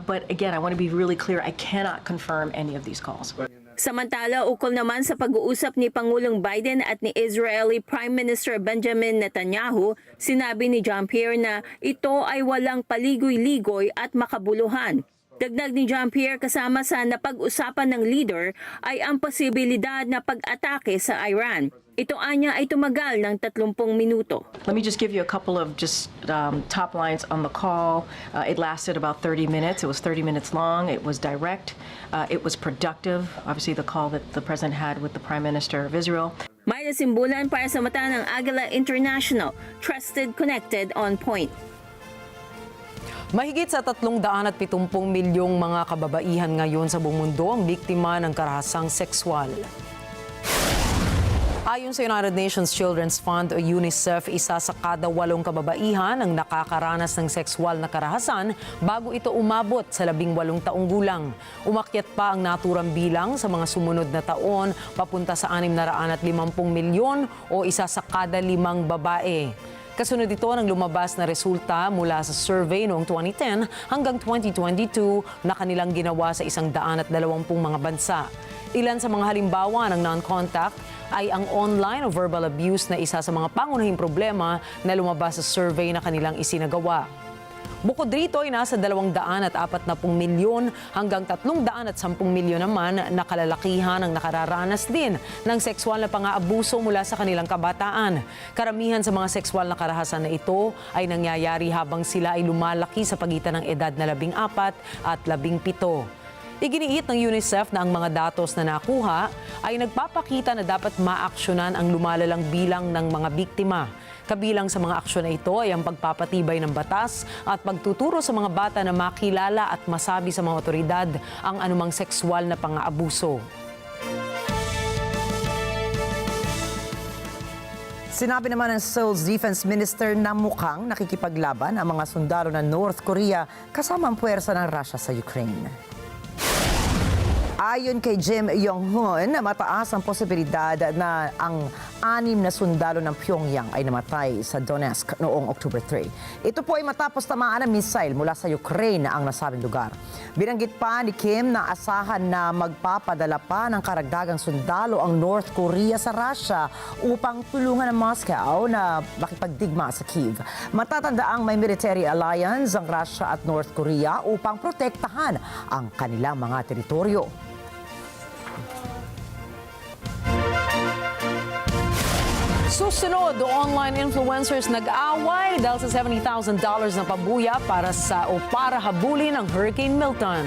but again, I want to be really clear, I cannot confirm any of these calls. Samantala, ukol naman sa pag-uusap ni Pangulong Biden at ni Israeli Prime Minister Benjamin Netanyahu, sinabi ni Jean-Pierre na ito ay walang paligoy-ligoy at makabuluhan. Dagdag ni Jean-Pierre, kasama sa napag-usapan ng leader ay ang posibilidad na pag-atake sa Iran. Ito anya ay tumagal ng 30 minuto. Let me just give you a couple of top lines on the call. It lasted about 30 minutes. It was 30 minutes long. It was direct. It was productive. Obviously, the call that the President had with the Prime Minister of Israel. May nasimbulan para sa mata ng Agila International. Trusted, connected, on point. Mahigit sa 370 milyong mga kababaihan ngayon sa buong mundo ang biktima ng karahasang sexual. Ayon sa United Nations Children's Fund o UNICEF, isa sa kada 8 kababaihan ang nakakaranas ng sexual na karahasan bago ito umabot sa 18 taong gulang. Umakyat pa ang naturang bilang sa mga sumunod na taon papunta sa 650 milyon o isa sa kada 5 babae. Kasunod ito ng lumabas na resulta mula sa survey noong 2010 hanggang 2022 na kanilang ginawa sa 120 mga bansa. Ilan sa mga halimbawa ng non-contact ay ang online o verbal abuse na isa sa mga pangunahing problema na lumabas sa survey na kanilang isinagawa. Bukod rito ay nasa 240 milyon hanggang 310 milyon naman na kalalakihan ang nakararanas din ng sexual na pang-aabuso mula sa kanilang kabataan. Karamihan sa mga sexual na karahasan na ito ay nangyayari habang sila ay lumalaki sa pagitan ng edad na 14 at 17. Iginiit ng UNICEF na ang mga datos na nakuha ay nagpapakita na dapat maaksyonan ang lumalalang bilang ng mga biktima. Kabilang sa mga aksyon na ito ay ang pagpapatibay ng batas at pagtuturo sa mga bata na makilala at masabi sa mga otoridad ang anumang sexual na pang-aabuso. Sinabi naman ng Seoul's Defense Minister na mukhang nakikipaglaban ang mga sundalo ng North Korea kasama ang puwersa ng Russia sa Ukraine. Ayon kay Jim Yong-hun, mataas ang posibilidad na ang 6 na sundalo ng Pyongyang ay namatay sa Donetsk noong October 3. Ito po ay matapos tamaan ng missile mula sa Ukraine ang nasabing lugar. Binanggit pa ni Kim na asahan na magpapadala pa ng karagdagang sundalo ang North Korea sa Russia upang tulungan ang Moscow na makipagdigma sa Kyiv. Matatandaang may military alliance ang Russia at North Korea upang protektahan ang kanilang mga teritoryo. Susunod, online influencers nag-away dahil sa $70,000 na pabuya para habulin ang Hurricane Milton.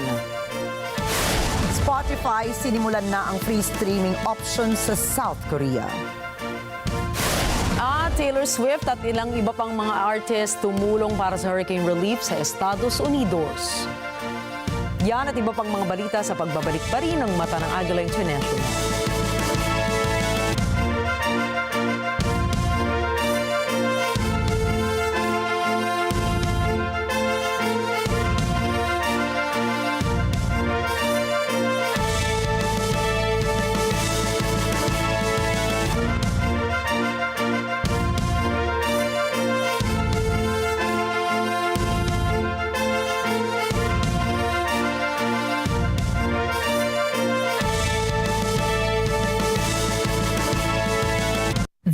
Spotify sinimulan na ang free streaming option sa South Korea. At Taylor Swift at ilang iba pang mga artist tumulong para sa hurricane relief sa Estados Unidos. Yan at iba pang mga balita sa pagbabalik pa rin ng Mata ng Agila International.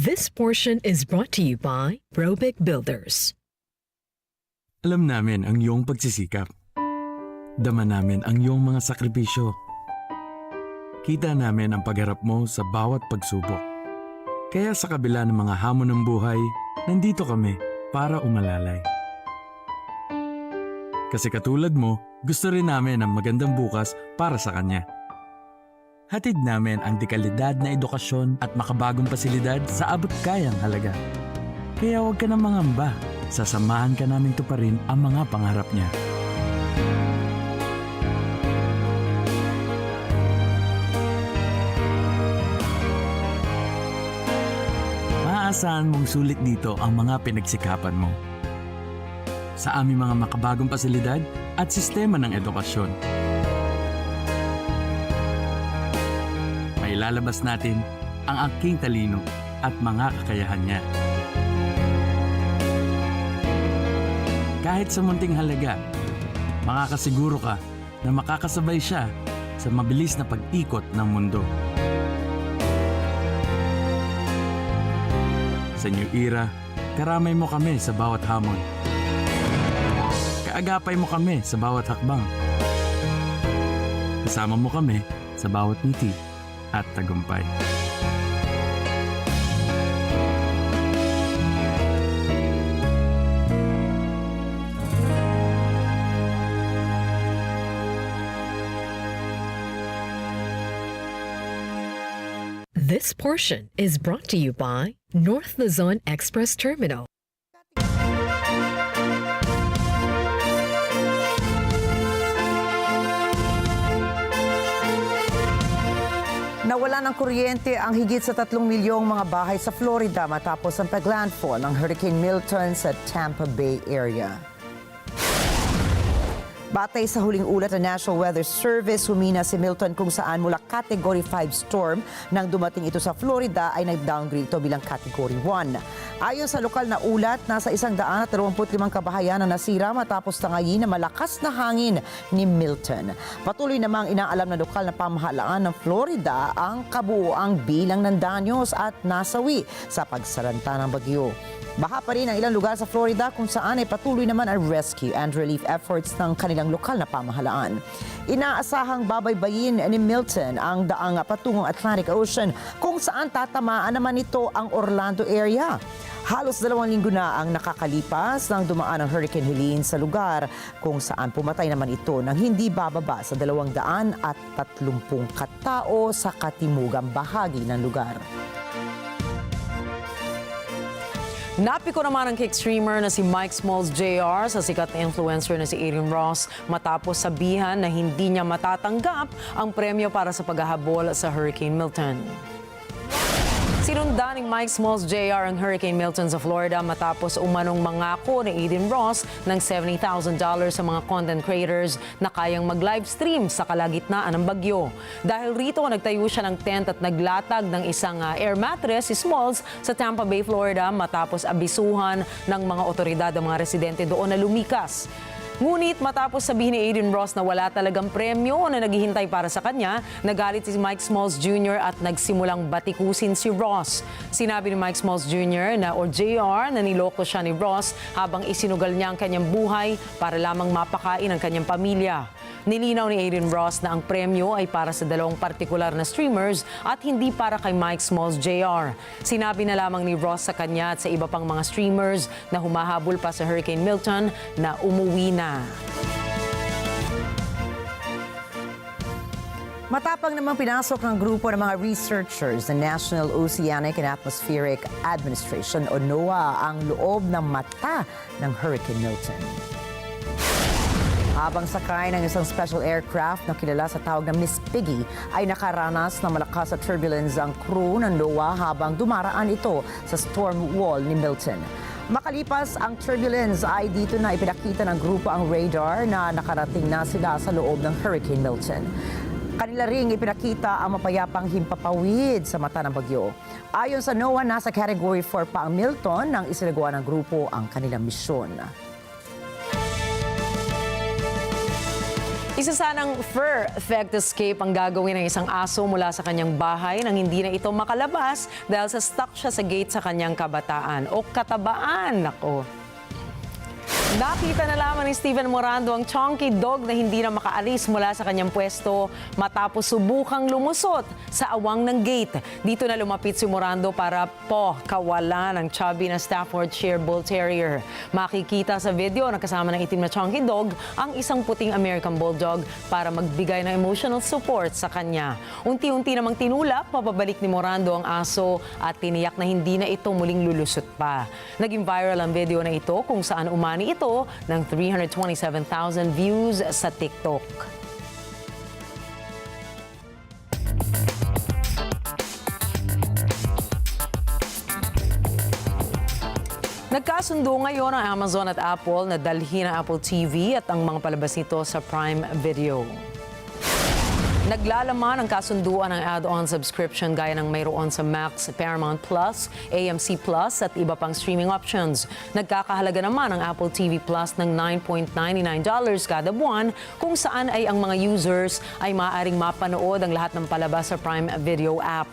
This portion is brought to you by Robic Builders. Alam namin ang iyong pagsisikap. Dama namin ang iyong mga sakripisyo. Kita namin ang pagharap mo sa bawat pagsubok. Kaya sa kabila ng mga hamon ng buhay, nandito kami para umalalay. Kasi katulad mo, gusto rin namin ang magandang bukas para sa kanya. Hatid namin ang dekalidad na edukasyon at makabagong pasilidad sa abot kayang halaga. Kaya huwag ka na mangamba. Sasamahan ka namin tuparin ang mga pangarap niya. Maaasahan mong sulit dito ang mga pinagsikapan mo. Sa aming mga makabagong pasilidad at sistema ng edukasyon. Ilalabas natin ang aking talino at mga kakayahan niya. Kahit sa munting halaga, makakasiguro ka na makakasabay siya sa mabilis na pag-ikot ng mundo. Sa New Era, karamay mo kami sa bawat hamon. Kaagapay mo kami sa bawat hakbang. Kasama mo kami sa bawat ngiti at tagumpay. This portion is brought to you by North Luzon Express Terminal. Nawala ng kuryente ang higit sa 3 milyong mga bahay sa Florida matapos ang paglandfall ng Hurricane Milton sa Tampa Bay area. Batay sa huling ulat ng National Weather Service, humina si Milton kung saan mula Category 5 storm nang dumating ito sa Florida ay nag-downgrade ito bilang Category 1. Ayon sa lokal na ulat, nasa 125 kabahayan ang nasira matapos tangayin na malakas na hangin ni Milton. Patuloy namang inaalam ng lokal na pamahalaan ng Florida ang kabuuang bilang ng danyos at nasawi sa pagsaranta ng bagyo. Baha pa rin ang ilang lugar sa Florida kung saan ay patuloy naman ang rescue and relief efforts ng kanilang lokal na pamahalaan. Inaasahang babaybayin ni Milton ang daang patungong Atlantic Ocean kung saan tatamaan naman ito ang Orlando area. Halos 2 linggo na ang nakakalipas nang dumaan ang Hurricane Helene sa lugar kung saan pumatay naman ito ng hindi bababa sa 230 katao sa katimugang bahagi ng lugar. Napiko naman ang kick streamer na si Mike Smalls Jr. sa sikat na influencer na si Adrian Ross matapos sabihan na hindi niya matatanggap ang premyo para sa paghahabol sa Hurricane Milton. Sinundan ni Mike Smalls Jr. ang Hurricane Milton sa Florida matapos umanong mangako ni Adrian Ross ng $70,000 sa mga content creators na kayang mag-livestream sa kalagitnaan ng bagyo. Dahil rito, nagtayo siya ng tent at naglatag ng isang air mattress si Smalls sa Tampa Bay, Florida matapos abisuhan ng mga otoridad ang mga residente doon na lumikas. Ngunit matapos sabihin ni Adrian Ross na wala talagang premyo na naghihintay para sa kanya, nagalit si Mike Smalls Jr. at nagsimulang batikusin si Ross. Sinabi ni Mike Smalls Jr. or JR na niloko siya ni Ross habang isinugal niya ang kanyang buhay para lamang mapakain ang kanyang pamilya. Nilinaw ni Adrian Ross na ang premyo ay para sa 2 partikular na streamers at hindi para kay Mike Smalls Jr. Sinabi na lamang ni Ross sa kanya at sa iba pang mga streamers na humahabol pa sa Hurricane Milton na umuwi na. Matapang namang pinasok ng grupo ng mga researchers ng National Oceanic and Atmospheric Administration o NOAA ang loob ng mata ng Hurricane Milton. Habang sakay ng isang special aircraft na kilala sa tawag na Miss Piggy ay nakaranas ng malakas na turbulence ang crew ng NOAA habang dumaraan ito sa storm wall ni Milton. Makalipas ang turbulence ay dito na ipinakita ng grupo ang radar na nakarating na sila sa loob ng Hurricane Milton. Kanila ring ipinakita ang mapayapang himpapawid sa mata ng bagyo. Ayon sa NOAA, nasa Category 4 pa ang Milton nang isinagawa ng grupo ang kanilang misyon. Isa sanang fur effect escape ang gagawin ng isang aso mula sa kanyang bahay nang hindi na ito makalabas dahil sa stuck siya sa gate sa kanyang kabataan o katabaan. Nako. Nakita na lamang ni Steven Morando ang chunky dog na hindi na makaalis mula sa kanyang pwesto matapos subukang lumusot sa awang ng gate. Dito na lumapit si Morando para kawalan ang chubby na Staffordshire Bull Terrier. Makikita sa video na kasama ng itim na chunky dog ang isang puting American Bulldog para magbigay ng emotional support sa kanya. Unti-unti namang tinulak, pababalik ni Morando ang aso at tiniyak na hindi na ito muling lulusot pa. Naging viral ang video na ito kung saan umani ito ng 327,000 views sa TikTok. Nagkasundo ngayon ang Amazon at Apple na dalhin ang Apple TV at ang mga palabas nito sa Prime Video. Naglalaman ang kasunduan ng add-on subscription gaya ng mayroon sa Max, Paramount Plus, AMC Plus at iba pang streaming options. Nagkakahalaga naman ang Apple TV Plus ng $9.99 kada buwan kung saan ay ang mga users ay maaaring mapanood ang lahat ng palabas sa Prime Video app.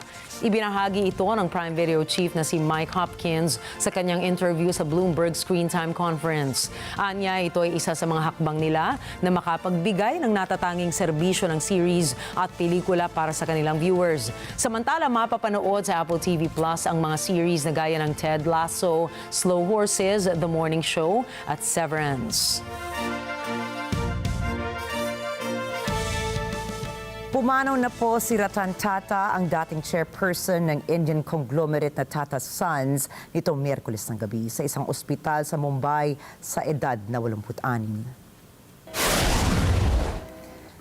Ibinahagi ito ng Prime Video Chief na si Mike Hopkins sa kanyang interview sa Bloomberg Screen Time Conference. Anya, ito ay isa sa mga hakbang nila na makapagbigay ng natatanging serbisyo ng series at pelikula para sa kanilang viewers. Samantala, mapapanood sa Apple TV Plus ang mga series na gaya ng Ted Lasso, Slow Horses, The Morning Show at Severance. Pumanaw na po si Ratan Tata, ang dating chairperson ng Indian conglomerate na Tata Sons nitong Miyerkules ng gabi sa isang ospital sa Mumbai sa edad na 86.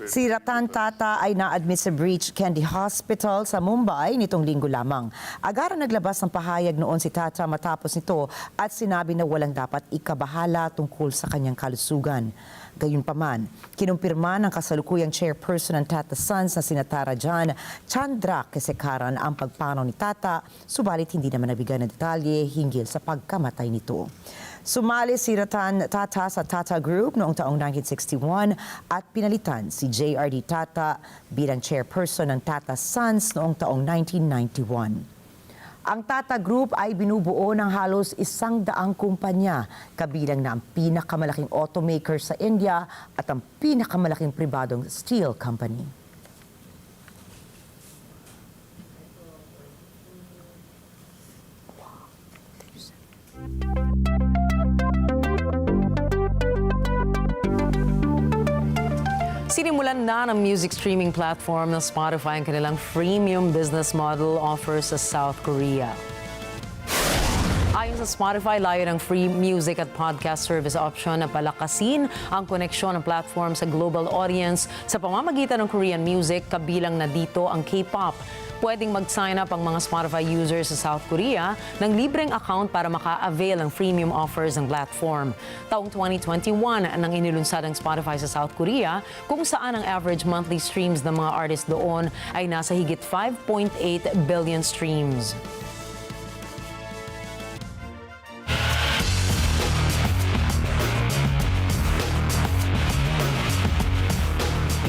Si Ratan Tata ay na-admit sa Breach Candy Hospital sa Mumbai nitong linggo lamang. Agara naglabas ng pahayag noon si Tata matapos nito at sinabi na walang dapat ikabahala tungkol sa kanyang kalusugan. Gayunpaman, kinumpirma ng kasalukuyang chairperson ng Tata Sons na sina Tarajan Chandrasekaran ang pagpanaw ni Tata, subalit hindi naman nabigyan ng detalye hinggil sa pagkamatay nito. Sumali si Ratan Tata sa Tata Group noong taong 1961 at pinalitan si JRD Tata bilang chairperson ng Tata Sons noong taong 1991. Ang Tata Group ay binubuo ng halos 100 kumpanya, kabilang na ang pinakamalaking automaker sa India at ang pinakamalaking pribadong steel company. Sinimulan na ng music streaming platform na Spotify ang kanilang freemium business model offer sa South Korea. Ayon sa Spotify, layo ng free music at podcast service option na palakasin ang koneksyon ng platform sa global audience sa pamamagitan ng Korean music, kabilang na dito ang K-pop. Pwedeng mag-sign up ang mga Spotify users sa South Korea ng libreng account para maka-avail ng freemium offers ng platform. Taong 2021 nang inilunsad ang Spotify sa South Korea, kung saan ang average monthly streams ng mga artist doon ay nasa higit 5.8 billion streams.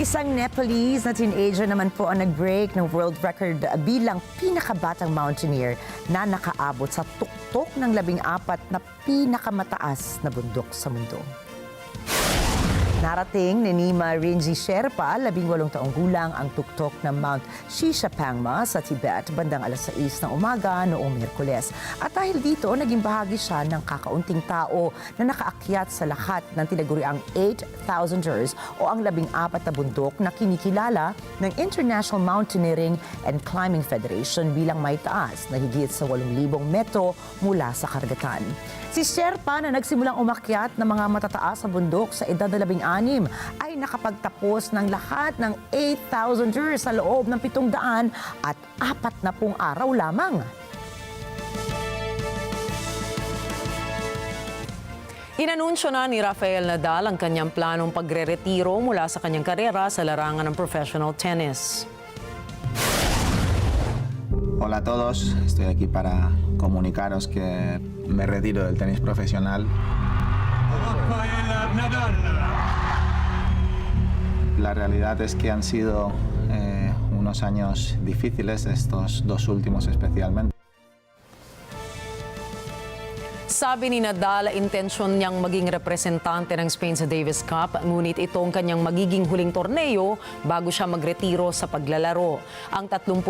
Isang Nepalese na teenager naman po ang nag-break ng world record bilang pinakabatang mountaineer na nakaabot sa tuktok ng 14 na pinakamataas na bundok sa mundo. Narating ni Nima Rinji Sherpa, 18 taong gulang, ang tuktok ng Mount Shishapangma sa Tibet bandang alas 6 ng umaga noong Miyerkules. At dahil dito, naging bahagi siya ng kakaunting tao na nakaakyat sa lahat ng tinaguriang 8,000ers o ang 14 na bundok na kinikilala ng International Mountaineering and Climbing Federation bilang may taas na higit sa 8,000 metro mula sa karagatan. Si Sherpa na nagsimulang umakyat ng mga matataas na bundok sa edad na 16 ay nakapagtapos ng lahat ng 8,000ers sa loob ng 700 at 40 araw lamang. Inanunsyo na ni Rafael Nadal ang kanyang planong pagre-retiro mula sa kanyang karera sa larangan ng professional tennis. Hola a todos, estoy aquí para comunicaros que me retiro del tenis profesional. La realidad es que han sido unos años difíciles, estos dos últimos especialmente. Sabi ni Nadal, intensyon niyang maging representante ng Spain sa Davis Cup, ngunit itong kanyang magiging huling torneo bago siya magretiro sa paglalaro. Ang 38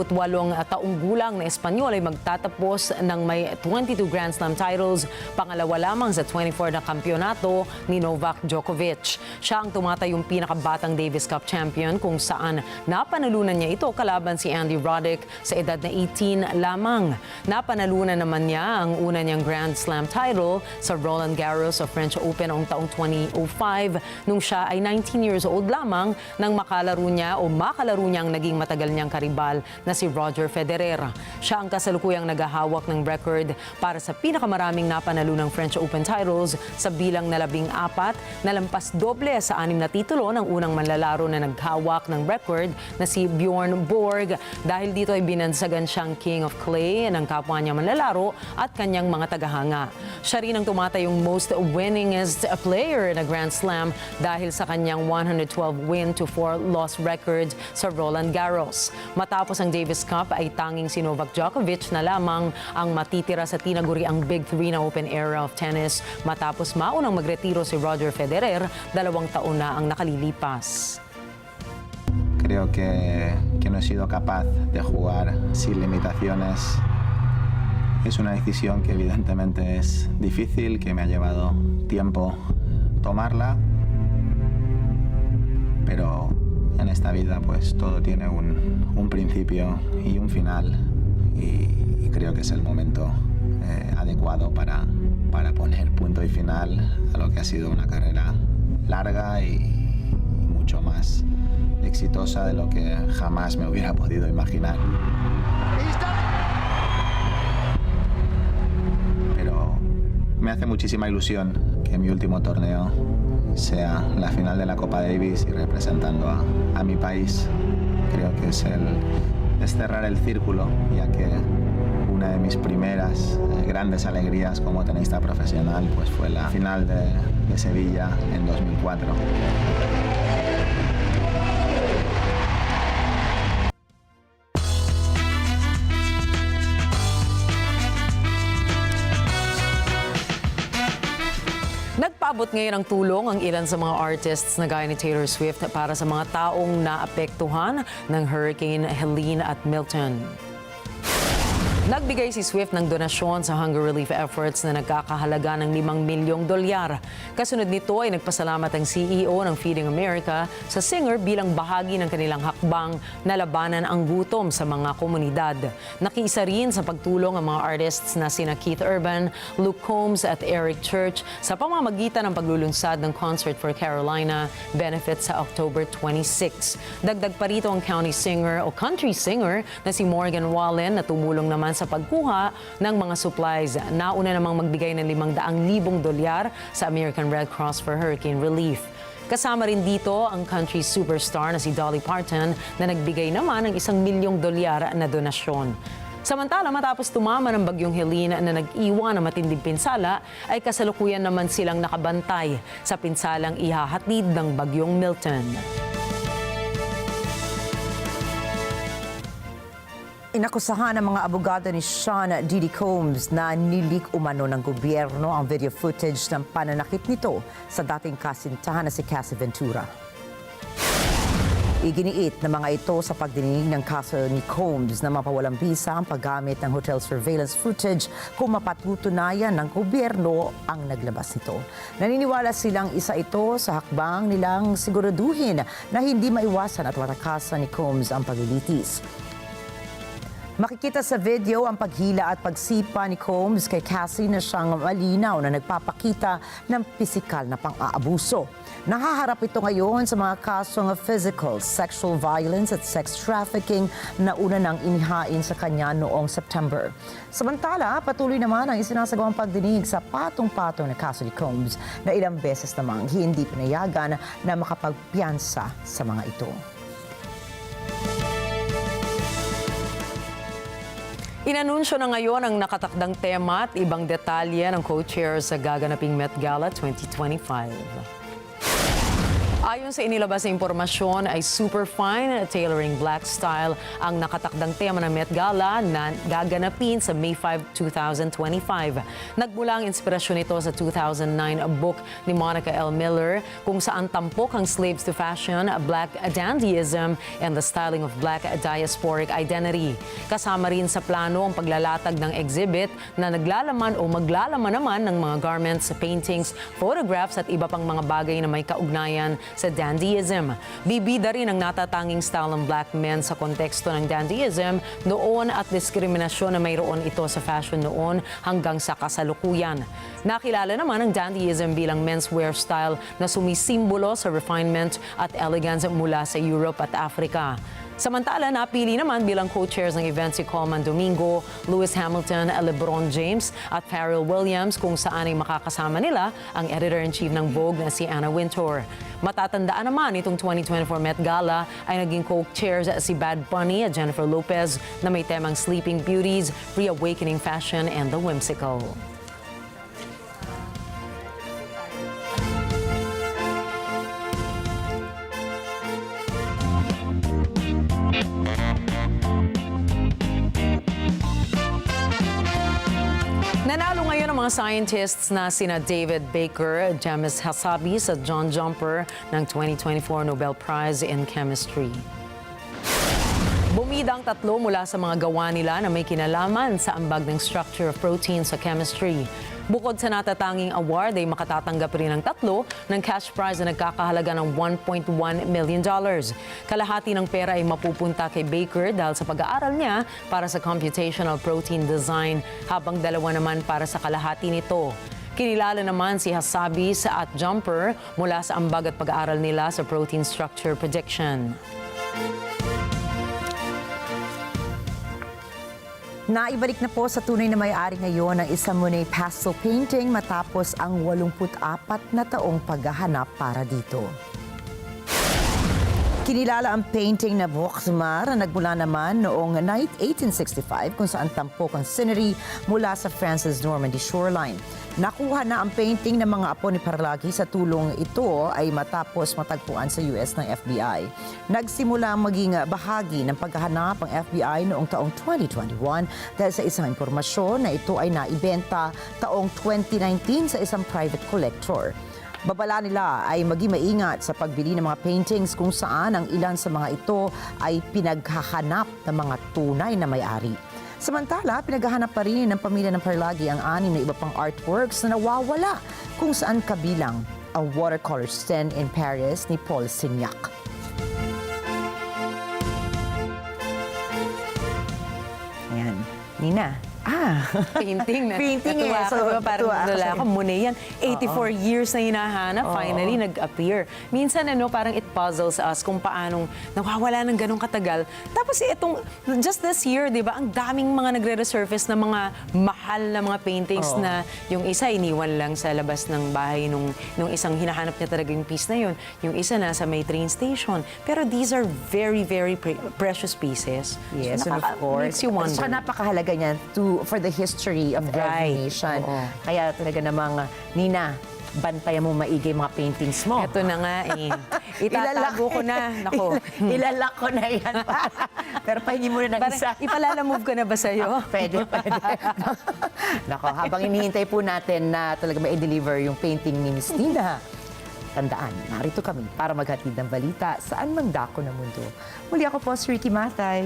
taong gulang na Espanyol ay magtatapos ng may 22 Grand Slam titles, pangalawa lamang sa 24 na kampyonato ni Novak Djokovic. Siya ang tumatayong pinakabatang Davis Cup champion kung saan napanalunan niya ito kalaban si Andy Roddick sa edad na 18 lamang. Napanalunan naman niya ang una niyang Grand Slam title title sa Roland Garros o French Open noong taong 2005 nung siya ay 19 years old lamang nang makalaro niya ang naging matagal niyang karibal na si Roger Federer. Siya ang kasalukuyang naghahawak ng record para sa pinakamaraming napanalo ng French Open titles sa bilang na 14, nalampas doble sa 6 na titulo ng unang manlalaro na naghawak ng record na si Bjorn Borg. Dahil dito ay binansagan siyang King of Clay ng kapwa niya manlalaro at kanyang mga tagahanga. Siya rin ang tumatayong most winningest player na Grand Slam dahil sa kanyang 112 win to 4 loss record sa Roland Garros. Matapos ang Davis Cup ay tanging si Novak Djokovic na lamang ang matitira sa tinaguriang Big Three na open era of tennis matapos maunang magretiro si Roger Federer 2 taon na ang nakalilipas. Creo que no he sido capaz de jugar sin limitaciones. Es una decisión que evidentemente es difícil, que me ha llevado tiempo tomarla, pero en esta vida pues todo tiene un principio y un final y creo que es el momento adecuado para poner punto y final a lo que ha sido una carrera larga y mucho más exitosa de lo que jamás me hubiera podido imaginar. Pero me hace muchísima ilusión que mi último torneo sea la final de la Copa Davis y representando a mi país. Creo que es cerrar el círculo, ya que una de mis primeras grandes alegrías como tenista profesional pues fue la final de Sevilla en 2004. Nagpaabot ngayon ng tulong ang ilan sa mga artists na gaya ni Taylor Swift para sa mga taong naapektuhan ng Hurricane Helene at Milton. Nagbigay si Swift ng donasyon sa hunger relief efforts na nagkakahalaga ng $5 milyong. Kasunod nito ay nagpasalamat ang CEO ng Feeding America sa singer bilang bahagi ng kanilang hakbang na labanan ang gutom sa mga komunidad. Nakiisa rin sa pagtulong ang mga artists na sina Keith Urban, Luke Combs at Eric Church sa pamamagitan ng paglulunsad ng Concert for Carolina benefit sa October 26. Dagdag pa rito ang country singer na si Morgan Wallen na tumulong naman sa pagkuha ng mga supplies. Nauna namang magbigay ng $500,000 sa American Red Cross for hurricane relief. Kasama rin dito ang country superstar na si Dolly Parton na nagbigay naman ng $1 milyong na donasyon. Samantala, matapos tumama ng bagyong Helene na nag-iwan ng matinding pinsala, ay kasalukuyan naman silang nakabantay sa pinsalang ihahatid ng bagyong Milton. Inakusahan ng mga abogado ni Sean Diddy Combs na nilik umano ng gobyerno ang video footage ng pananakit nito sa dating kasintahan na si Cassie Ventura. Iginiit ng mga ito sa pagdinig ng kaso ni Combs na mapawalang bisa ang paggamit ng hotel surveillance footage kung mapatutunayan ng gobyerno ang naglabas nito. Naniniwala silang isa ito sa hakbang nilang siguraduhin na hindi maiwasan at watakasan ni Combs ang paglilitis. Makikita sa video ang paghila at pagsipa ni Combs kay Cassie na siyang malinaw na nagpapakita ng pisikal na pang-aabuso. Nahaharap ito ngayon sa mga kasong physical, sexual violence at sex trafficking na una nang inihain sa kanya noong September. Samantala, patuloy naman ang isinasagawang pagdinig sa patong-patong na kaso ni Combs na ilang beses namang hindi pinayagan na makapagpiyansa sa mga ito. Inanunsyo na ngayon ang nakatakdang tema at ibang detalye ng co-chair sa gaganaping Met Gala 2025. Ayon sa inilabas na impormasyon ay super fine tailoring black style ang nakatakdang tema ng Met Gala na gaganapin sa May 5, 2025. Nagmula ang inspirasyon nito sa 2009 book ni Monica L. Miller kung saan tampok ang slaves to fashion, black dandyism, and the styling of black diasporic identity. Kasama rin sa plano ang paglalatag ng exhibit na naglalaman o maglalaman naman ng mga garments, paintings, photographs at iba pang mga bagay na may kaugnayan sa dandyism. Bibida rin ang natatanging style ng black men sa konteksto ng dandyism noon at diskriminasyon na mayroon ito sa fashion noon hanggang sa kasalukuyan. Nakilala naman ang dandyism bilang menswear style na sumisimbolo sa refinement at elegance mula sa Europe at Africa. Samantala, napili naman bilang co-chairs ng event si Coleman Domingo, Lewis Hamilton, LeBron James at Pharrell Williams kung saan ay makakasama nila ang editor-in-chief ng Vogue na si Anna Wintour. Matatandaan naman itong 2024 Met Gala ay naging co-chairs si Bad Bunny at Jennifer Lopez na may temang Sleeping Beauties, Reawakening Fashion and the Whimsical. Nanalo ngayon ang mga scientists na sina David Baker, James Hassabis at John Jumper ng 2024 Nobel Prize in Chemistry. Bumida ang tatlo mula sa mga gawa nila na may kinalaman sa ambag ng structure of protein sa chemistry. Bukod sa natatanging award ay makatatanggap rin ang tatlo ng cash prize na nagkakahalaga ng $1.1 million. Kalahati ng pera ay mapupunta kay Baker dahil sa pag-aaral niya para sa computational protein design, habang dalawa naman para sa kalahati nito. Kinilala naman si Hassabis at Jumper mula sa ambag at pag-aaral nila sa protein structure prediction. Naibalik na po sa tunay na may-ari ngayon ang isang Monet pastel painting matapos ang 84 na taong paghahanap para dito. Kinilala ang painting na Boxmar na nagmula naman noong 1865 kung saan tampok ang scenery mula sa France's Normandy shoreline. Nakuha na ang painting ng mga apo ni Parlagi sa tulong ito ay matapos matagpuan sa US ng FBI. Nagsimula maging bahagi ng paghahanap ang FBI noong taong 2021 dahil sa isang impormasyon na ito ay naibenta taong 2019 sa isang private collector. Babala nila ay maging maingat sa pagbili ng mga paintings kung saan ang ilan sa mga ito ay pinaghahanap ng mga tunay na may-ari. Samantala, pinaghahanap pa rin ng pamilya ng Parlagi ang 6 na iba pang artworks na nawawala kung saan kabilang ang watercolor stand in Paris ni Paul Signac. Ayan, Nina. Painting na. Painting natuwa So, ka, parang nalala ko, Monet yan. 84 years na hinahanap, finally nag-appear. Minsan parang it puzzles us kung paanong nawawala ng ganong katagal. Tapos itong, just this year, di ba, ang daming mga nagre-resurface na mga mahal na mga paintings na yung isa iniwan lang sa labas ng bahay nung isang hinahanap niya talaga yung piece na yun. Yung isa nasa may train station. Pero these are very, very precious pieces. Yes, So, and of course. makes you wonder. Saka napakahalaga niyan for the history of every nation. Kaya talaga namang, Nina, bantayan mo maigi mga paintings mo. Ito na nga eh. Itatago ko na. Nako. Ilalak ko na yan. Pero pahingi mo na ng isa. Ipalalamove ko na ba sa'yo? Pwede. Nako, habang inihintay po natin na talaga ma-deliver yung painting ni Miss Nina, tandaan, narito kami para maghatid ng balita saan mang dako ng mundo. Muli ako po si Rikki Mathay.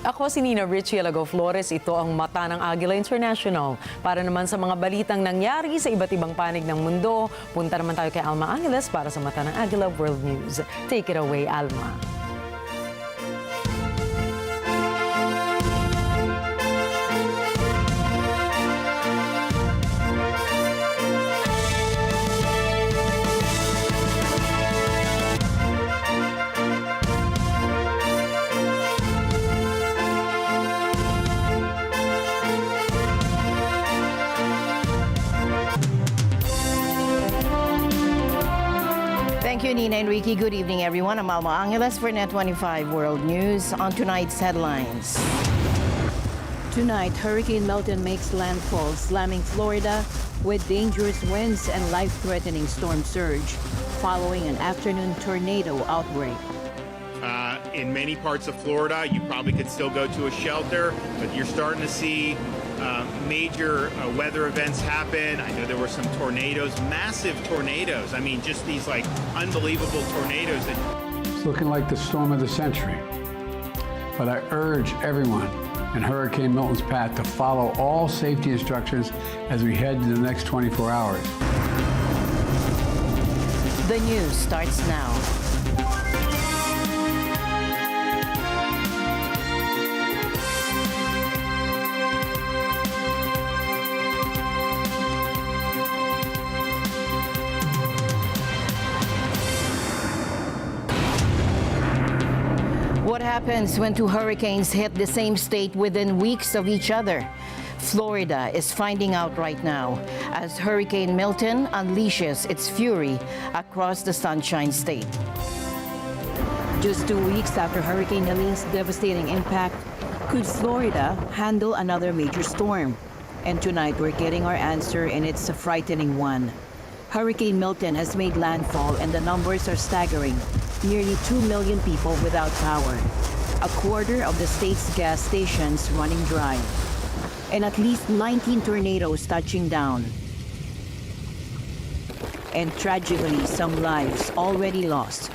Ako si Nina Rikki Alagao Flores. Ito ang Mata ng Agila International. Para naman sa mga balitang nangyari sa iba't ibang panig ng mundo, punta naman tayo kay Alma para sa Mata ng Agila World News. Take it away, Alma. Thank you, Nina and Rikki. Good evening, everyone. I'm Alma Angeles for Net25 World News. On tonight's headlines. Tonight, Hurricane Milton makes landfall, slamming Florida with dangerous winds and life-threatening storm surge following an afternoon tornado outbreak. In many parts of Florida, you probably could still go to a shelter, but you're starting to see major weather events happen. I know there were some tornadoes, massive tornadoes. I mean, just these like unbelievable tornadoes. It's looking like the storm of the century. But I urge everyone in Hurricane Milton's path to follow all safety instructions as we head to the next 24 hours. The news starts now. What happens when two hurricanes hit the same state within weeks of each other? Florida is finding out right now as Hurricane Milton unleashes its fury across the Sunshine State. Just 2 weeks after Hurricane Helene's devastating impact, could Florida handle another major storm? And tonight we're getting our answer, and it's a frightening one. Hurricane Milton has made landfall and the numbers are staggering. Nearly 2 million people without power. A quarter of the state's gas stations running dry. And at least 19 tornadoes touching down. And tragically, some lives already lost.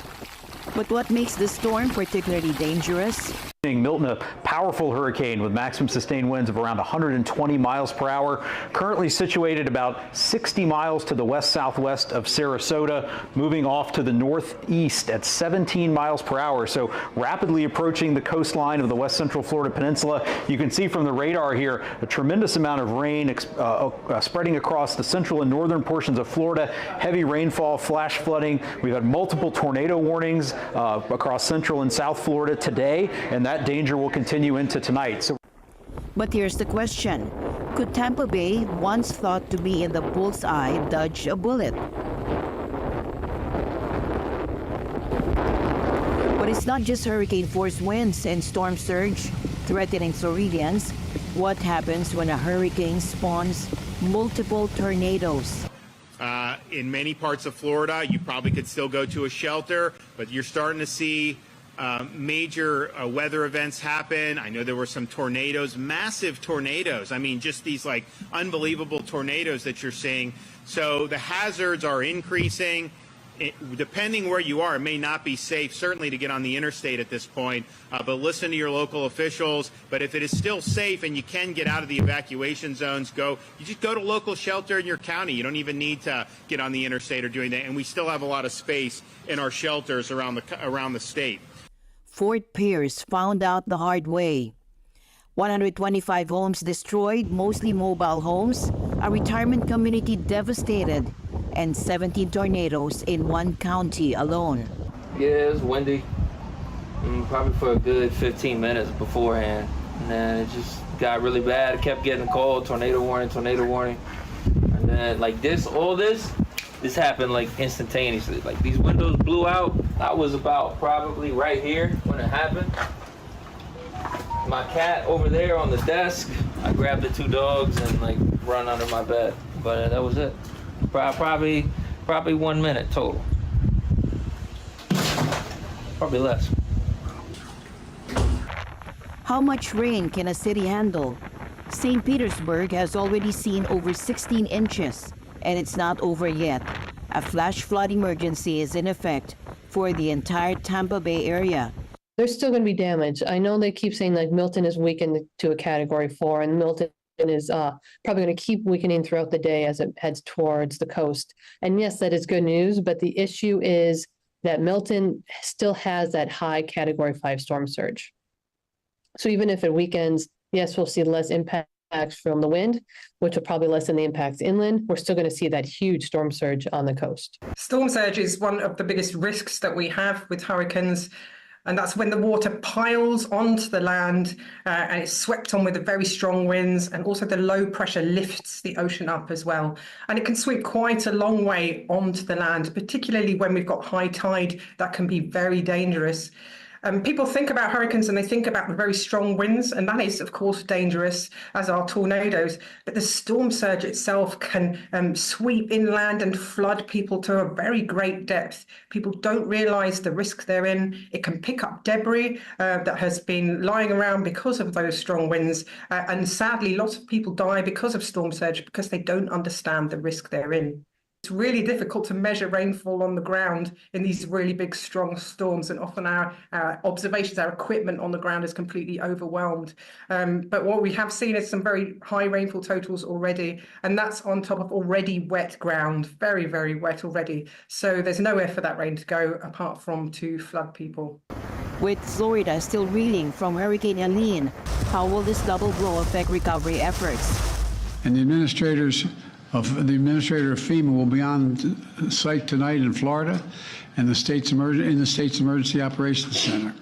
But what makes the storm particularly dangerous? Milton, a powerful hurricane with maximum sustained winds of around 120 miles per hour, currently situated about 60 miles to the west-southwest of Sarasota, moving off to the northeast at 17 miles per hour, so rapidly approaching the coastline of the west central Florida peninsula. You can see from the radar here a tremendous amount of rain spreading across the central and northern portions of Florida, heavy rainfall, flash flooding. We've had multiple tornado warnings across central and south Florida today, and that danger will continue into tonight. But here's the question. Could Tampa Bay, once thought to be in the bullseye, dodge a bullet? But it's not just hurricane-force winds and storm surge threatening Floridians. What happens when a hurricane spawns multiple tornadoes? In many parts of Florida, you probably could still go to a shelter, but you're starting to see major weather events happen. I know there were some tornadoes, massive tornadoes. I mean, just these like unbelievable tornadoes that you're seeing. So the hazards are increasing. Depending where you are, it may not be safe, certainly to get on the interstate at this point, but listen to your local officials. But if it is still safe and you can get out of the evacuation zones, you just go to local shelter in your county. You don't even need to get on the interstate or do anything. And we still have a lot of space in our shelters around the state. Fort Pierce found out the hard way. 125 homes destroyed, mostly mobile homes, a retirement community devastated, and 17 tornadoes in one county alone. Yeah, it was windy, probably for a good 15 minutes beforehand. And then it just got really bad. It kept getting called, tornado warning, tornado warning. And then like this happened like instantaneously. Like these windows blew out. I was about probably right here when it happened. My cat over there on the desk, I grabbed the two dogs and like run under my bed. But that was it. Probably 1 minute total. Probably less. How much rain can a city handle? St. Petersburg has already seen over 16 inches, and it's not over yet. A flash flood emergency is in effect for the entire Tampa Bay area. There's still going to be damage. I know they keep saying like Milton is weakened to a Category 4, and Milton is probably going to keep weakening throughout the day as it heads towards the coast. And yes, that is good news, but the issue is that Milton still has that high Category 5 storm surge. So even if it weakens, yes, we'll see less impacts from the wind, which will probably lessen the impacts inland. We're still going to see that huge storm surge on the coast. Storm surge is one of the biggest risks that we have with hurricanes. And that's when the water piles onto the land and it's swept on with the very strong winds, and also the low pressure lifts the ocean up as well. And it can sweep quite a long way onto the land, particularly when we've got high tide. That can be very dangerous. People think about hurricanes and they think about the very strong winds, and that is, of course, dangerous, as are tornadoes. But the storm surge itself can sweep inland and flood people to a very great depth. People don't realize the risk they're in. It can pick up debris that has been lying around because of those strong winds. And sadly, lots of people die because of storm surge because they don't understand the risk they're in. It's really difficult to measure rainfall on the ground in these really big, strong storms, and often our observations, our equipment on the ground is completely overwhelmed. But what we have seen is some very high rainfall totals already, and that's on top of already wet ground, very, very wet already. So there's nowhere for that rain to go apart from to flood people. With Florida still reeling from Hurricane Helene, how will this double blow affect recovery efforts? And the administrator of FEMA will be on site tonight in Florida and the state's Emergency Operations Center.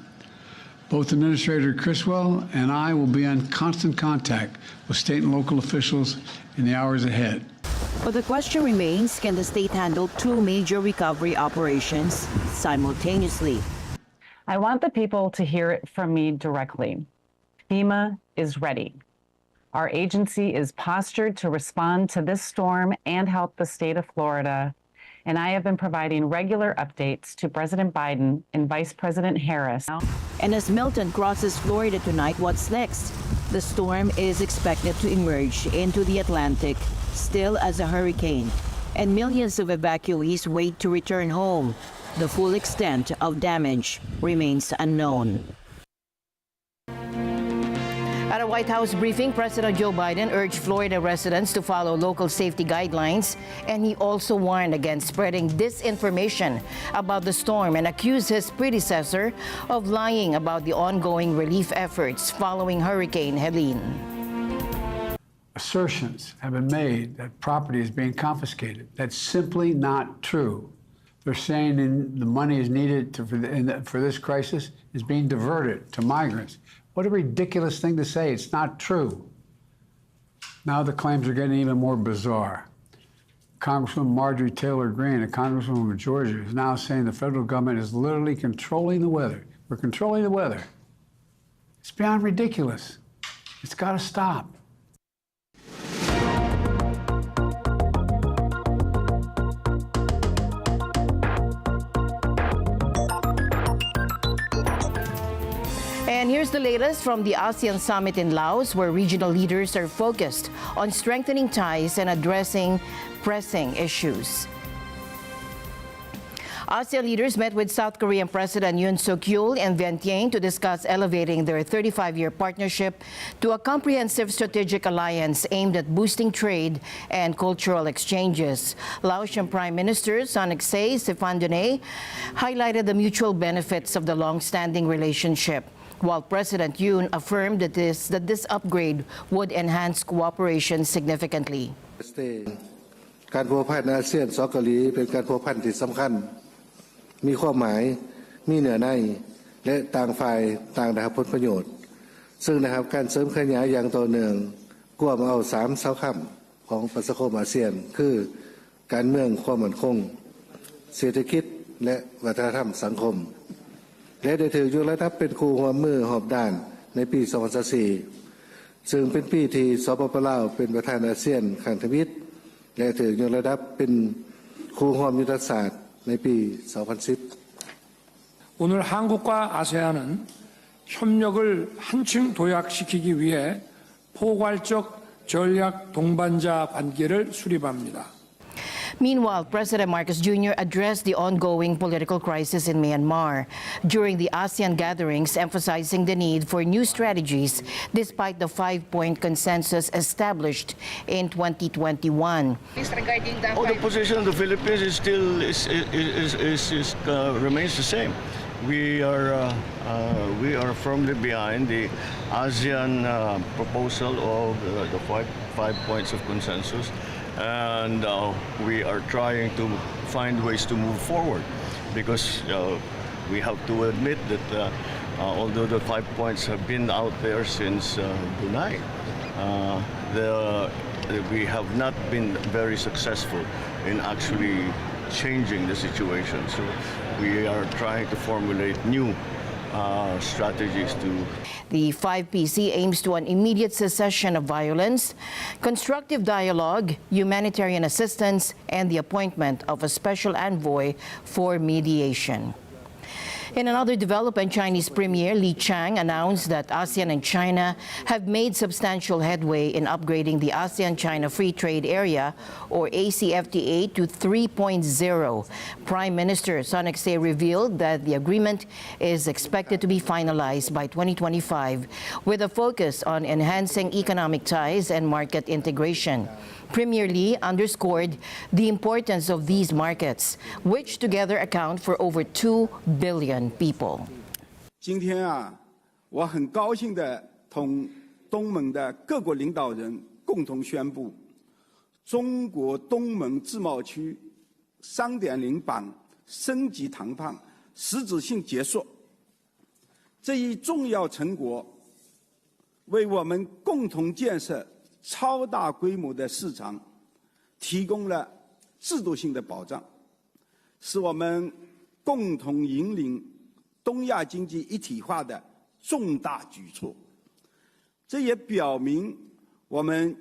Both Administrator Criswell and I will be in constant contact with state and local officials in the hours ahead. But the question remains, can the state handle two major recovery operations simultaneously? I want the people to hear it from me directly. FEMA is ready. Our agency is postured to respond to this storm and help the state of Florida. And I have been providing regular updates to President Biden and Vice President Harris. And as Milton crosses Florida tonight, what's next? The storm is expected to emerge into the Atlantic, still as a hurricane, and millions of evacuees wait to return home. The full extent of damage remains unknown. At a White House briefing, President Joe Biden urged Florida residents to follow local safety guidelines, and he also warned against spreading disinformation about the storm and accused his predecessor of lying about the ongoing relief efforts following Hurricane Helene. Assertions have been made that property is being confiscated. That's simply not true. They're saying the money is needed for this crisis is being diverted to migrants. What a ridiculous thing to say. It's not true. Now the claims are getting even more bizarre. Congresswoman Marjorie Taylor Greene, a congresswoman from Georgia, is now saying the federal government is literally controlling the weather. We're controlling the weather. It's beyond ridiculous. It's got to stop. And here's the latest from the ASEAN Summit in Laos, where regional leaders are focused on strengthening ties and addressing pressing issues. ASEAN leaders met with South Korean President Yoon Suk-yeol and Vientiane to discuss elevating their 35-year partnership to a comprehensive strategic alliance aimed at boosting trade and cultural exchanges. Laotian Prime Minister Sanaksay Sifandone highlighted the mutual benefits of the long-standing relationship, while President Yoon affirmed that this upgrade would enhance cooperation significantly. การพัวพันอาเซียน2เกาหลีเป็นการพัวพันที่สำคัญมีความหมายมีเนื้อในและต่างฝ่ายต่างได้รับผลประโยชน์ซึ่งนะครับการเสริมขยายอย่างต่อเนื่องกวมเอา3เสาค้ำของประชาคมอาเซียนคือการเมืองความมั่นคงเศรษฐกิจและวัฒนธรรมสังคมและได้ถือยกระดับเป็นคู่ร่วมมือหอบด้านในปี2024ซึ่งเป็นปีที่สปป.ลาวเป็นประธานอาเซียนครั้งที่ และถือยกระดับเป็นคู่ร่วมยุทธศาสตร์ในปี 2010 오늘 한국과 아세안은 협력을 한층 도약시키기 위해 포괄적 전략 동반자 관계를 수립합니다. Meanwhile, President Marcos Jr. addressed the ongoing political crisis in Myanmar during the ASEAN gatherings, emphasizing the need for new strategies despite the 5-point consensus established in 2021. The position of the Philippines is still remains the same. We are firmly behind the ASEAN proposal of the five points of consensus. And we are trying to find ways to move forward because we have to admit that although the 5 points have been out there since July, we have not been very successful in actually changing the situation. So we are trying to formulate new strategies to. The 5PC aims to an immediate cessation of violence, constructive dialogue, humanitarian assistance, and the appointment of a special envoy for mediation. In another development, Chinese Premier Li Chang announced that ASEAN and China have made substantial headway in upgrading the ASEAN-China Free Trade Area, or ACFTA, to 3.0. Prime Minister Sun Yat-sen revealed that the agreement is expected to be finalized by 2025, with a focus on enhancing economic ties and market integration. Premier Li underscored the importance of these markets, which together account for over 2 billion people. 今天啊，我很高兴地同东盟的各国领导人共同宣布，中国东盟自贸区3.0版升级谈判实质性结束。这一重要成果，为我们共同建设超大规模的市场提供了制度性的保障，是我们共同引领东亚经济一体化的重大举措。这也表明我们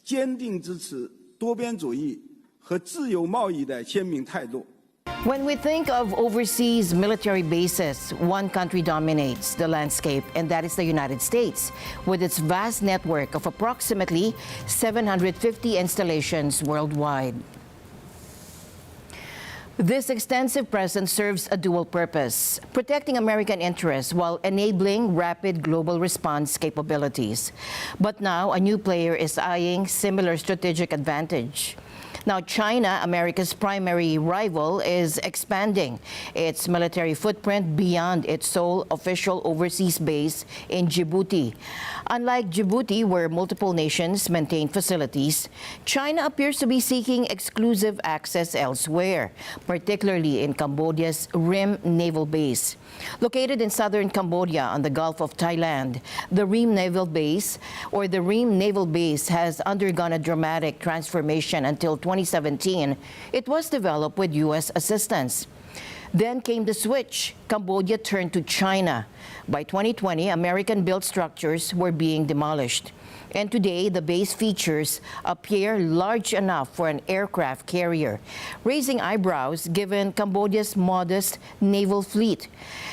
坚定支持多边主义和自由贸易的鲜明态度。 When we think of overseas military bases, one country dominates the landscape, and that is the United States, with its vast network of approximately 750 installations worldwide. This extensive presence serves a dual purpose, protecting American interests while enabling rapid global response capabilities. But now a new player is eyeing similar strategic advantage. Now, China, America's primary rival, is expanding its military footprint beyond its sole official overseas base in Djibouti. Unlike Djibouti, where multiple nations maintain facilities, China appears to be seeking exclusive access elsewhere, particularly in Cambodia's Rim Naval Base. Located in southern Cambodia on the Gulf of Thailand, the Rim Naval Base has undergone a dramatic transformation until 2017. It was developed with U.S. assistance. Then came the switch. Cambodia turned to China. By 2020, American-built structures were being demolished. And today, the base features appear large enough for an aircraft carrier, raising eyebrows given Cambodia's modest naval fleet.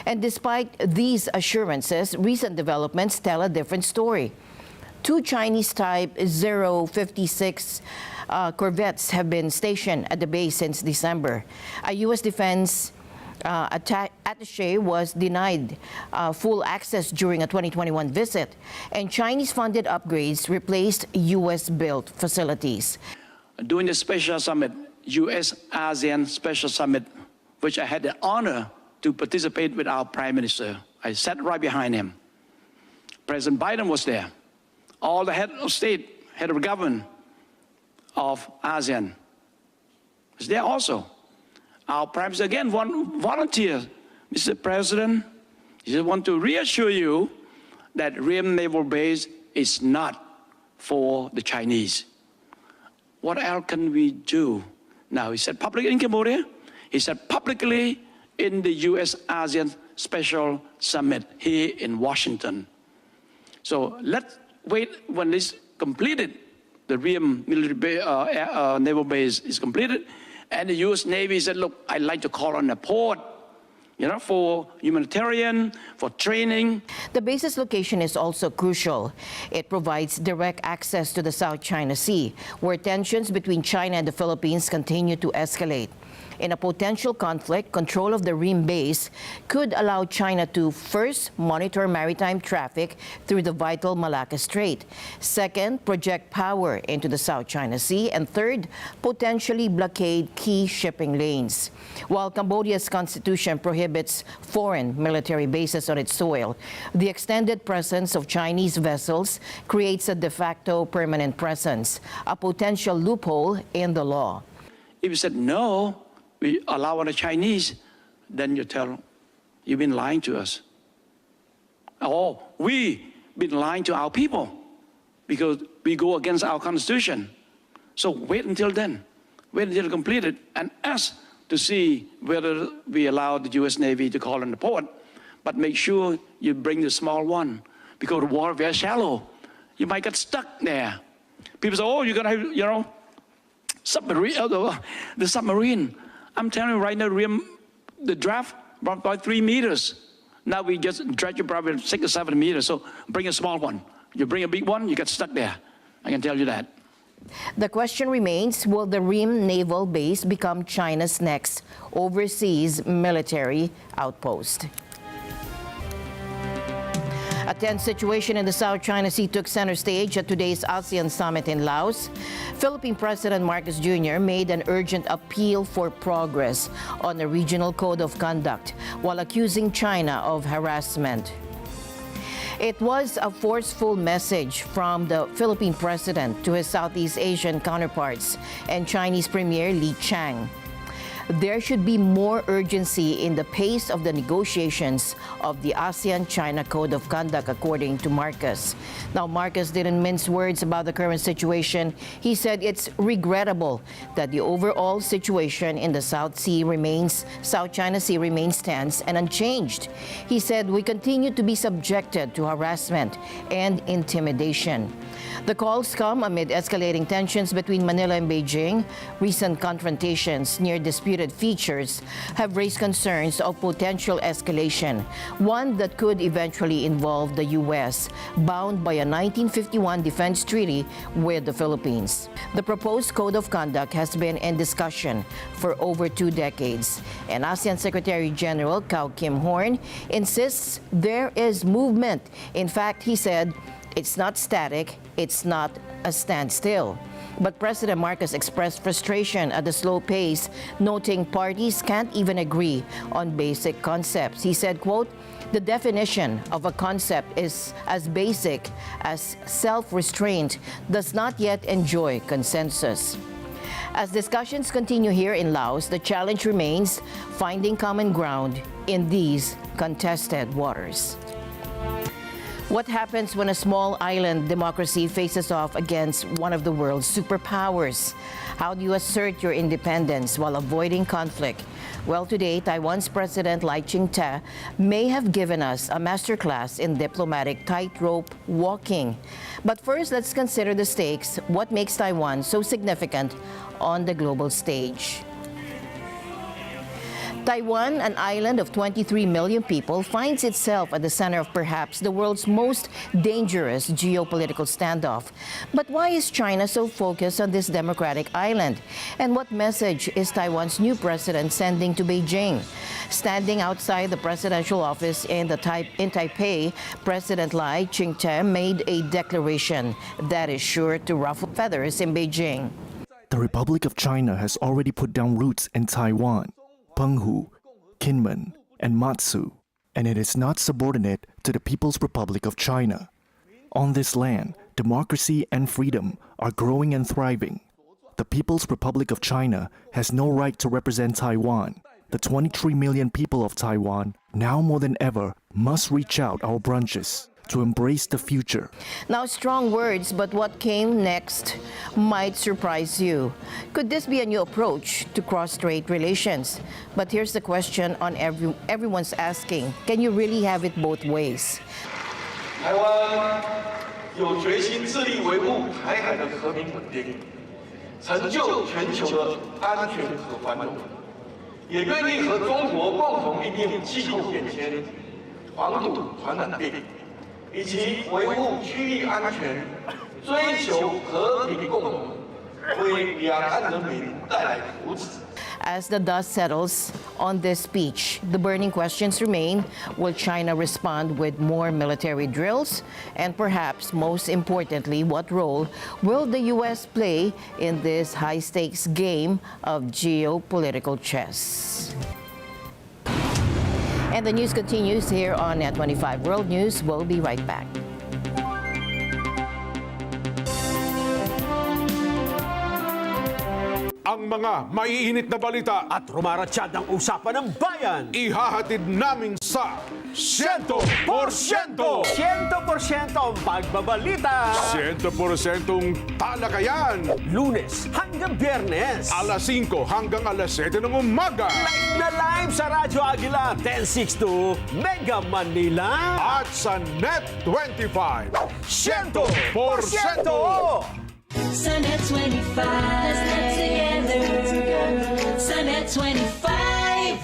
And despite these assurances, recent developments tell a different story. Two Chinese Type 056 corvettes have been stationed at the base since December. A U.S. Defense attaché was denied full access during a 2021 visit, and Chinese-funded upgrades replaced U.S.-built facilities. During the special summit, U.S.-ASEAN Special Summit, which I had the honor to participate with our Prime Minister, I sat right behind him. President Biden was there. All the head of state, head of government of ASEAN was there also. Our Prime Minister again volunteered. Mr. President, I just want to reassure you that Rim Naval Base is not for the Chinese. What else can we do? Now, he said publicly in Cambodia, he said publicly in the U.S.-ASEAN Special Summit here in Washington. So let's wait when this completed, the Rim military naval base is completed, and the U.S. Navy said, look, I'd like to call on a port, for humanitarian, for training. The base's location is also crucial. It provides direct access to the South China Sea, where tensions between China and the Philippines continue to escalate. In a potential conflict, control of the Rim base could allow China to first monitor maritime traffic through the vital Malacca Strait, second, project power into the South China Sea, and third, potentially blockade key shipping lanes. While Cambodia's constitution prohibits foreign military bases on its soil, the extended presence of Chinese vessels creates a de facto permanent presence, a potential loophole in the law. If you said no, we allow the Chinese, then you tell them, you've been lying to us. Or we've been lying to our people because we go against our constitution. So wait until then. Wait until completed and ask to see whether we allow the U.S. Navy to call on the port. But make sure you bring the small one because the water is very shallow. You might get stuck there. People say, oh, you're going to have, submarine, the submarine. I'm telling you right now, the draft about 3 meters. Now we just dredge it probably 6 or 7 meters. So bring a small one. You bring a big one, you get stuck there. I can tell you that. The question remains, will the Rim Naval Base become China's next overseas military outpost? A tense situation in the South China Sea took center stage at today's ASEAN summit in Laos. Philippine President Marcos Jr. made an urgent appeal for progress on the regional code of conduct while accusing China of harassment. It was a forceful message from the Philippine president to his Southeast Asian counterparts and Chinese Premier Li Qiang. There should be more urgency in the pace of the negotiations of the ASEAN-China Code of Conduct, according to Marcos. Now, Marcos didn't mince words about the current situation. He said it's regrettable that the overall situation in the South China Sea remains tense and unchanged. He said we continue to be subjected to harassment and intimidation. The calls come amid escalating tensions between Manila and Beijing. Recent confrontations near disputed features have raised concerns of potential escalation, one that could eventually involve the U.S., bound by a 1951 defense treaty with the Philippines. The proposed code of conduct has been in discussion for over 2 decades, and ASEAN Secretary General Kao Kim Horn insists there is movement. In fact, he said, it's not static, it's not a standstill. But President Marcos expressed frustration at the slow pace, noting parties can't even agree on basic concepts. He said, quote, the definition of a concept is as basic as self-restraint does not yet enjoy consensus. As discussions continue here in Laos, the challenge remains finding common ground in these contested waters. What happens when a small island democracy faces off against one of the world's superpowers? How do you assert your independence while avoiding conflict? Well, today, Taiwan's President Lai Ching-te may have given us a masterclass in diplomatic tightrope walking. But first, let's consider the stakes. What makes Taiwan so significant on the global stage? Taiwan, an island of 23 million people, finds itself at the center of perhaps the world's most dangerous geopolitical standoff. But why is China so focused on this democratic island? And what message is Taiwan's new president sending to Beijing? Standing outside the presidential office in Taipei, President Lai Ching-te made a declaration that is sure to ruffle feathers in Beijing. The Republic of China has already put down roots in Taiwan, Penghu, Kinmen, and Matsu, and it is not subordinate to the People's Republic of China. On this land, democracy and freedom are growing and thriving. The People's Republic of China has no right to represent Taiwan. The 23 million people of Taiwan, now more than ever, must reach out our branches to embrace the future. Now, strong words, but what came next might surprise you. Could this be a new approach to cross-strait relations? But here's the question on everyone's asking. Can you really have it both ways? 台湾有决心致力维护台海的和平稳定，成就全球的安全和繁荣，也愿意和中国共同应应气候变迁、防堵传染病。 以及维护区域安全，追求和平共荣，为两岸人民带来福祉。 As the dust settles on this speech, the burning questions remain. Will China respond with more military drills? And perhaps most importantly, what role will the U.S. play in this high-stakes game of geopolitical chess? And the news continues here on Net 25 World News. We'll be right back. Ang mga maiinit na balita at rumaratsyad ang usapan ng bayan, ihahatid namin sa 100%! 100% ang pagbabalita! 100% talakayan! Lunes hanggang Biyernes! Alas 5 hanggang alas 7 ng umaga! Live na live sa Radyo Agila 1062 Mega Manila! At sa Net 25! 100%! Sa Net 25, let's net together. Sa Net 25.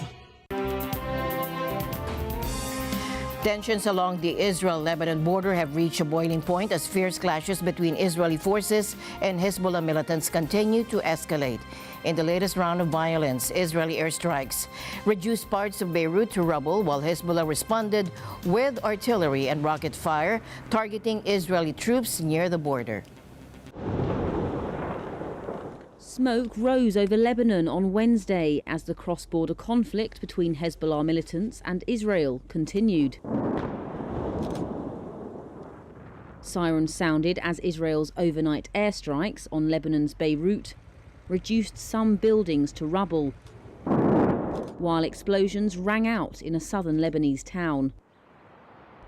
Tensions along the Israel-Lebanon border have reached a boiling point as fierce clashes between Israeli forces and Hezbollah militants continue to escalate. In the latest round of violence, Israeli airstrikes reduced parts of Beirut to rubble, while Hezbollah responded with artillery and rocket fire, targeting Israeli troops near the border. Smoke rose over Lebanon on Wednesday as the cross-border conflict between Hezbollah militants and Israel continued. Sirens sounded as Israel's overnight airstrikes on Lebanon's Beirut reduced some buildings to rubble, while explosions rang out in a southern Lebanese town.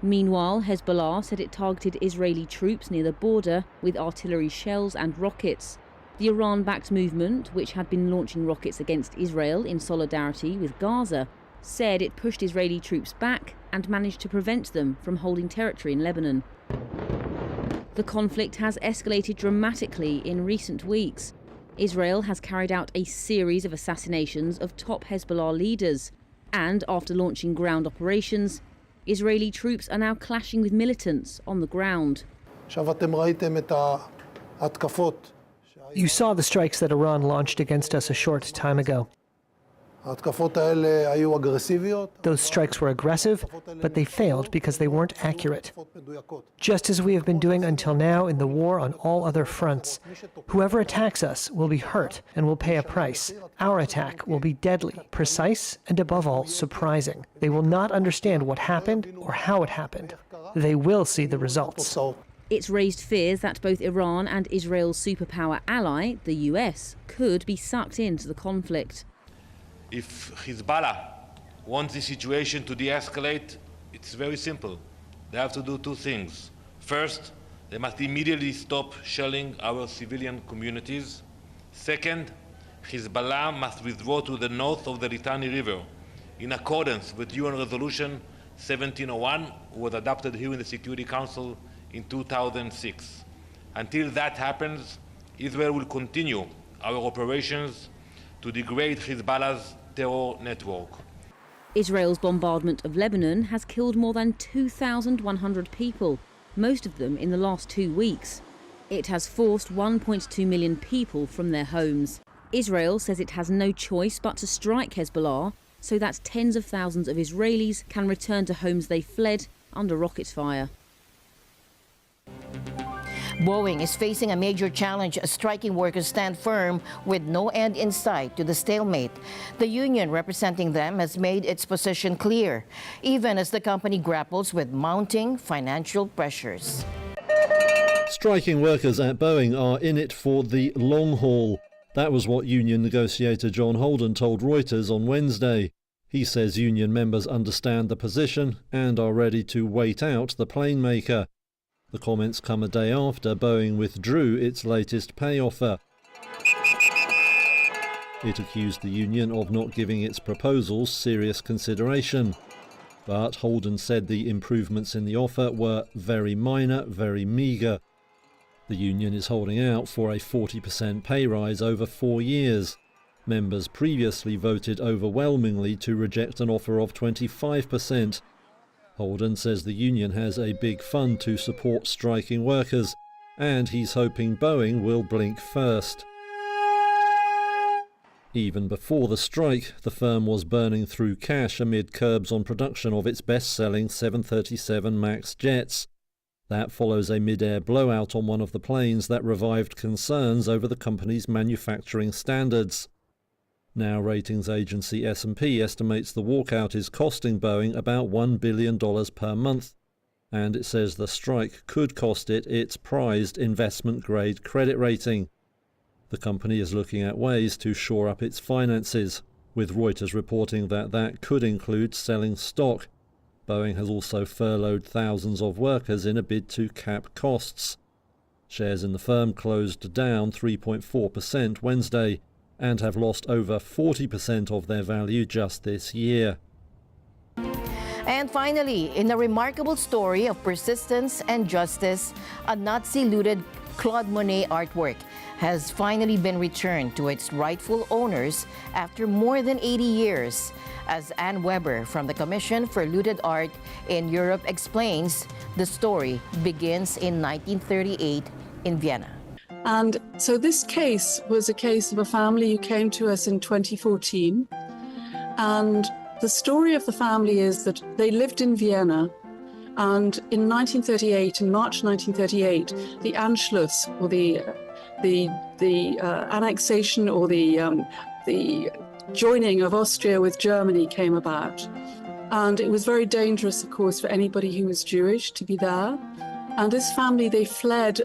Meanwhile, Hezbollah said it targeted Israeli troops near the border with artillery shells and rockets. The Iran-backed movement, which had been launching rockets against Israel in solidarity with Gaza, said it pushed Israeli troops back and managed to prevent them from holding territory in Lebanon. The conflict has escalated dramatically in recent weeks. Israel has carried out a series of assassinations of top Hezbollah leaders, and after launching ground operations, Israeli troops are now clashing with militants on the ground. You saw the strikes that Iran launched against us a short time ago. Those strikes were aggressive, but they failed because they weren't accurate. Just as we have been doing until now in the war on all other fronts, whoever attacks us will be hurt and will pay a price. Our attack will be deadly, precise, and above all, surprising. They will not understand what happened or how it happened. They will see the results. It's raised fears that both Iran and Israel's superpower ally, the US, could be sucked into the conflict. If Hezbollah wants the situation to de-escalate, it's very simple. They have to do two things. First, they must immediately stop shelling our civilian communities. Second, Hezbollah must withdraw to the north of the Litani River in accordance with UN Resolution 1701, was adopted here in the Security Council in 2006. Until that happens, Israel will continue our operations to degrade Hezbollah's terror network. Israel's bombardment of Lebanon has killed more than 2,100 people, most of them in the last 2 weeks. It has forced 1.2 million people from their homes. Israel says it has no choice but to strike Hezbollah so that tens of thousands of Israelis can return to homes they fled under rocket fire. Boeing is facing a major challenge as striking workers stand firm with no end in sight to the stalemate. The union representing them has made its position clear, even as the company grapples with mounting financial pressures. Striking workers at Boeing are in it for the long haul. That was what union negotiator John Holden told Reuters on Wednesday. He says union members understand the position and are ready to wait out the plane maker. The comments come a day after Boeing withdrew its latest pay offer. It accused the union of not giving its proposals serious consideration. But Holden said the improvements in the offer were very minor, very meagre. The union is holding out for a 40% pay rise over 4 years. Members previously voted overwhelmingly to reject an offer of 25%. Holden says the union has a big fund to support striking workers, and he's hoping Boeing will blink first. Even before the strike, the firm was burning through cash amid curbs on production of its best-selling 737 MAX jets. That follows a mid-air blowout on one of the planes that revived concerns over the company's manufacturing standards. Now ratings agency S&P estimates the walkout is costing Boeing about $1 billion per month, and it says the strike could cost it its prized investment-grade credit rating. The company is looking at ways to shore up its finances, with Reuters reporting that that could include selling stock. Boeing has also furloughed thousands of workers in a bid to cap costs. Shares in the firm closed down 3.4% Wednesday, and have lost over 40% of their value just this year. And finally, in a remarkable story of persistence and justice, a Nazi-looted Claude Monet artwork has finally been returned to its rightful owners after more than 80 years. As Ann Weber from the Commission for Looted Art in Europe explains, the story begins in 1938 in Vienna. And so this case was a case of a family who came to us in 2014. And the story of the family is that they lived in Vienna, and in 1938, in March 1938, the Anschluss, or the annexation, or the joining of Austria with Germany came about. And it was very dangerous, of course, for anybody who was Jewish to be there. And this family, they fled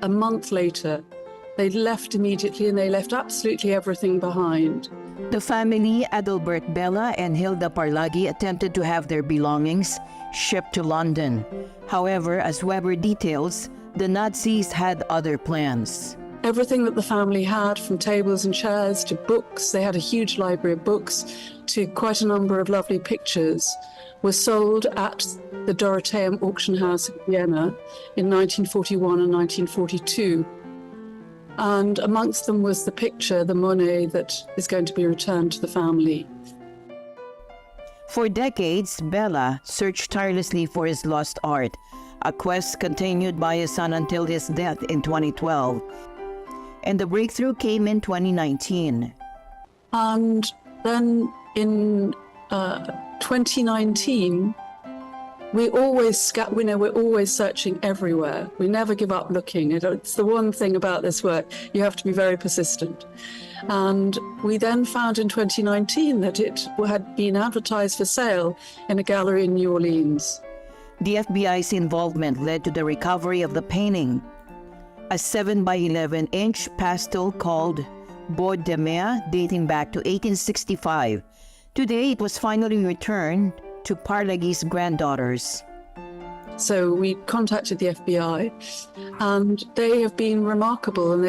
a month later. They left immediately, and they left absolutely everything behind. The family, Adalbert Bella and Hilda Parlagi, attempted to have their belongings shipped to London. However, as Weber details, the Nazis had other plans. Everything that the family had, from tables and chairs to books, they had a huge library of books, to quite a number of lovely pictures, was sold at the Dorotheum auction house in Vienna in 1941 and 1942. And amongst them was the picture, the Monet, that is going to be returned to the family. For decades, Bella searched tirelessly for his lost art, a quest continued by his son until his death in 2012. And the breakthrough came in 2019. And then in 2019, we're always searching everywhere. We never give up looking. It's the one thing about this work. You have to be very persistent. And we then found in 2019 that it had been advertised for sale in a gallery in New Orleans. The FBI's involvement led to the recovery of the painting, a 7 by 11-inch pastel called Baud de Mer, dating back to 1865. Today, it was finally returned to Parlagi's granddaughters. So we contacted the FBI, and they have been remarkable. And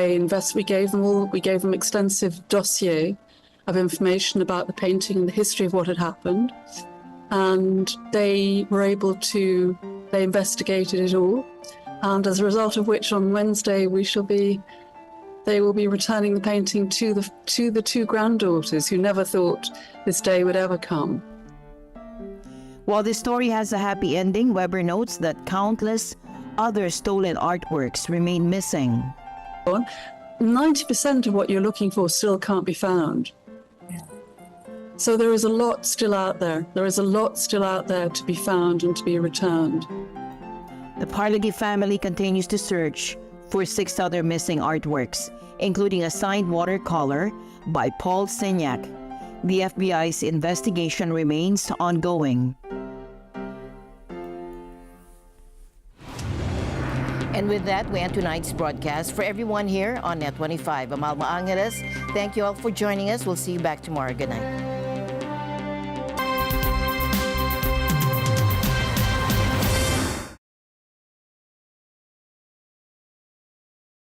we gave them extensive dossier of information about the painting and the history of what had happened. And they were able to, they investigated it all. And as a result of which, on Wednesday, they will be returning the painting to the two granddaughters who never thought this day would ever come. While the story has a happy ending, Weber notes that countless other stolen artworks remain missing. 90% of what you're looking for still can't be found. So there is a lot still out there. There is a lot still out there to be found and to be returned. The Parlagi family continues to search for 6 other missing artworks, including a signed watercolor by Paul Signac. The FBI's investigation remains ongoing. And with that, we end tonight's broadcast. For everyone here on Net 25, I'm Alma. Thank you all for joining us. We'll see you back tomorrow. Good night.